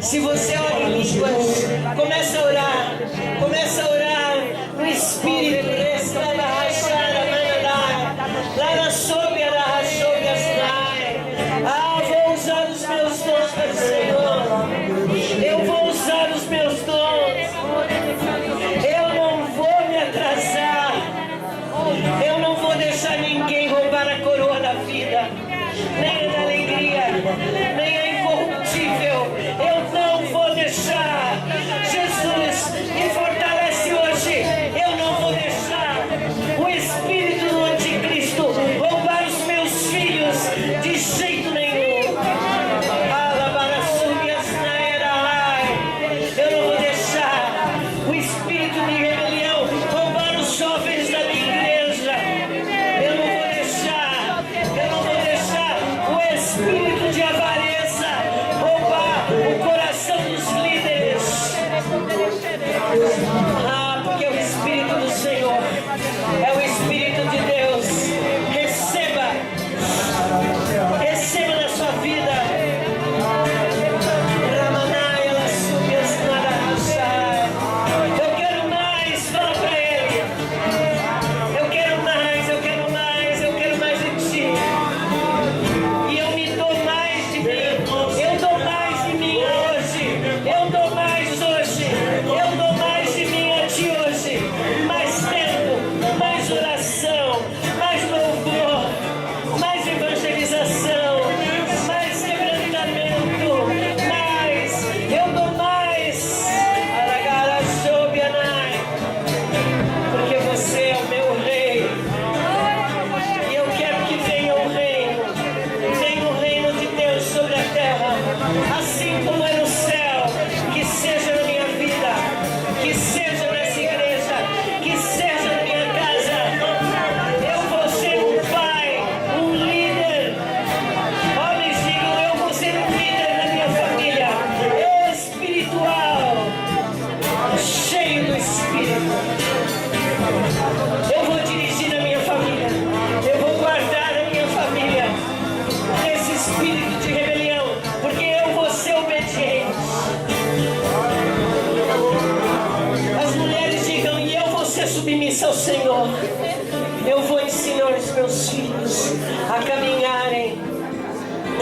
Se você ora em línguas, começa a orar. Começa a orar no Espírito. Lá na sombra da rachougas. Vou usar os meus dons para o Senhor. Eu vou usar os meus dons. Eu não vou me atrasar.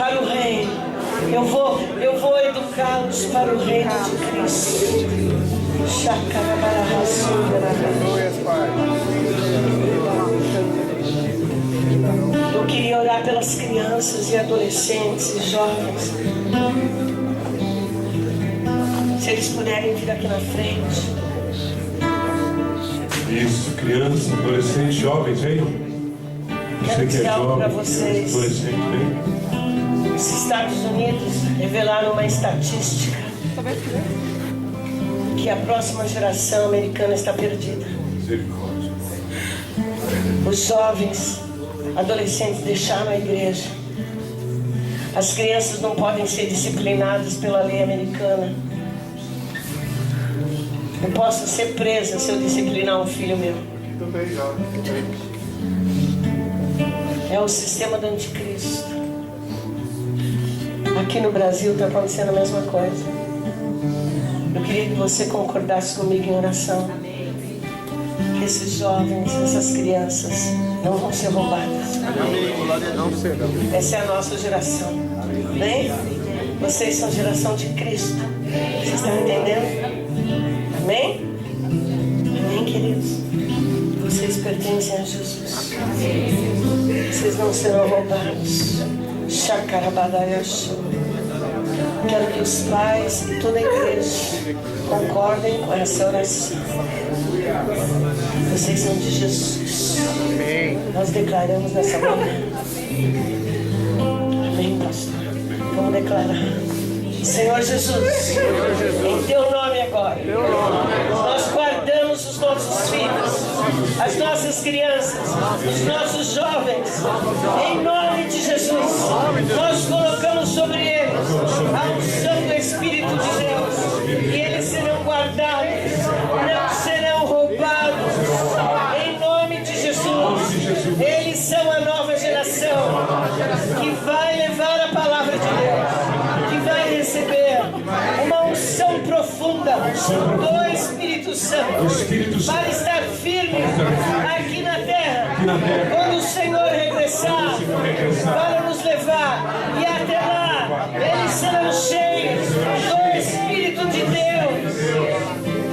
para o reino. Eu vou educá-los para o reino de Cristo. Eu queria orar pelas crianças e adolescentes e jovens. Se eles puderem vir aqui na frente. Isso, crianças, adolescentes, jovens, vem. Quero Você que é dizer algo para jovem, vocês. adolescente, vem. Os Estados Unidos revelaram uma estatística que a próxima geração americana está perdida. Misericórdia. Os jovens, adolescentes deixaram a igreja. As crianças não podem ser disciplinadas pela lei americana. Eu posso ser presa se eu disciplinar um filho meu. É o sistema do anticristo. Aqui no Brasil está acontecendo a mesma coisa. Eu queria que você concordasse comigo em oração. Que esses jovens, essas crianças não vão ser roubadas. Essa é a nossa geração. Bem? Vocês são geração de Cristo. Vocês estão entendendo? Amém? Amém, queridos? Vocês pertencem a Jesus. Vocês não serão roubados. Quero que os pais e toda a igreja concordem com essa oração. Vocês são de Jesus. Nós declaramos nessa manhã. Amém, pastor? Vamos declarar. Senhor Jesus, em teu nome agora, nós guardamos os nossos filhos, as nossas crianças, os nossos jovens, em nome de Jesus. Nós colocamos sobre eles a unção do Espírito de Deus, e eles serão guardados, não serão roubados, em nome de Jesus. Eles são a nova geração que vai levar a palavra de Deus, que vai receber uma unção profunda do Espírito Santo para estar firme aqui na terra quando o Senhor regressar para nos levar, e até lá eles serão cheios do Espírito de Deus.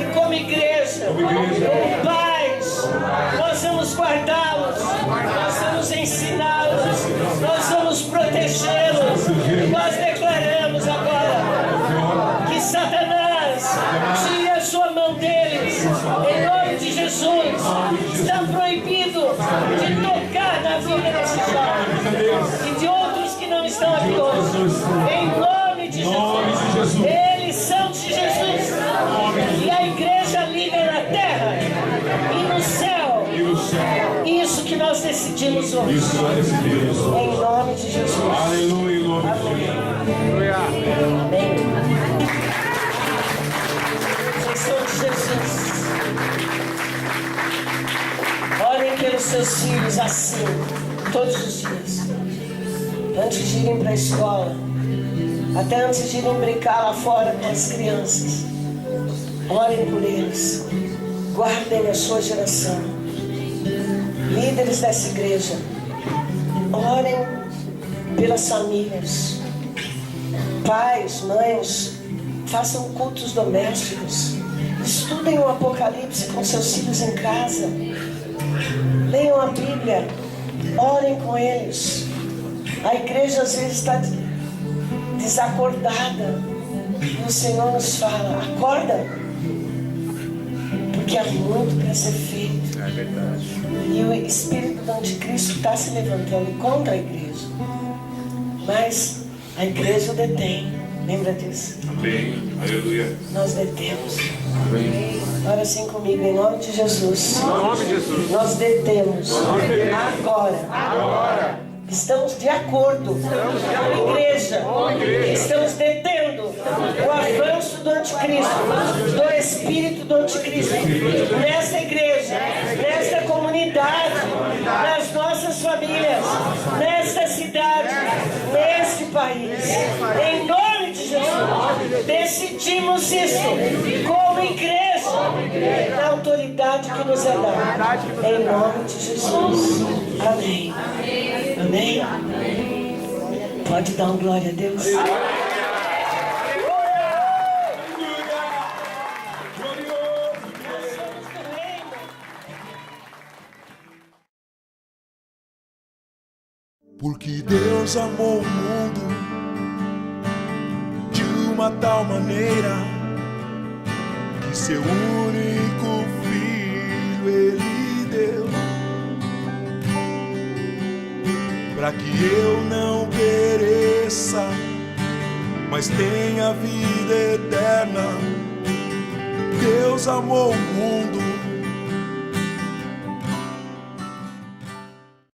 E como igreja, como pais, nós vamos guardá-los, nós vamos ensiná-los, nós vamos protegê-los, e nós declaramos agora que Satanás tire a sua mão deles, em nome de Jesus. Está proibido de tocar na vida desses jovens e de outros que não estão aqui hoje, em nome de Jesus. Eles são de Jesus, e a igreja liga na terra e no céu. Isso que nós decidimos hoje, em nome de Jesus. Aleluia, em nome de Jesus. Amém. Vocês são de Jesus. Orem pelos seus filhos assim, todos os dias. Antes de irem para a escola, até antes de irem brincar lá fora com as crianças. Orem por eles. Guardem a sua geração. Líderes dessa igreja, orem pelas famílias. Pais, mães, façam cultos domésticos. Estudem o Apocalipse com seus filhos em casa. Leiam a Bíblia. Orem com eles. A igreja às vezes está desacordada. E o Senhor nos fala: acorda. Porque há muito para ser feito. É verdade. E o espírito do anticristo está se levantando contra a igreja. Mas a igreja o detém. Lembra disso? Amém. Aleluia. Nós detemos. Amém. Ora assim comigo, em nome de Jesus. Em nome de Jesus. Nós detemos. Agora. Agora. Estamos de acordo com a igreja. Estamos detendo o avanço do anticristo, do espírito do anticristo, nesta igreja, nesta comunidade, nas nossas famílias, nesta cidade, neste país. Em nome de Jesus, decidimos isso como igreja, na autoridade que nos é dada. Em nome de Jesus. Amém. Amém. Pode Pode dar um glória a Deus? Porque Deus amou o mundo de uma tal maneira que seu único filho Ele deu, para que eu não pereça, mas tenha vida eterna. Deus amou o mundo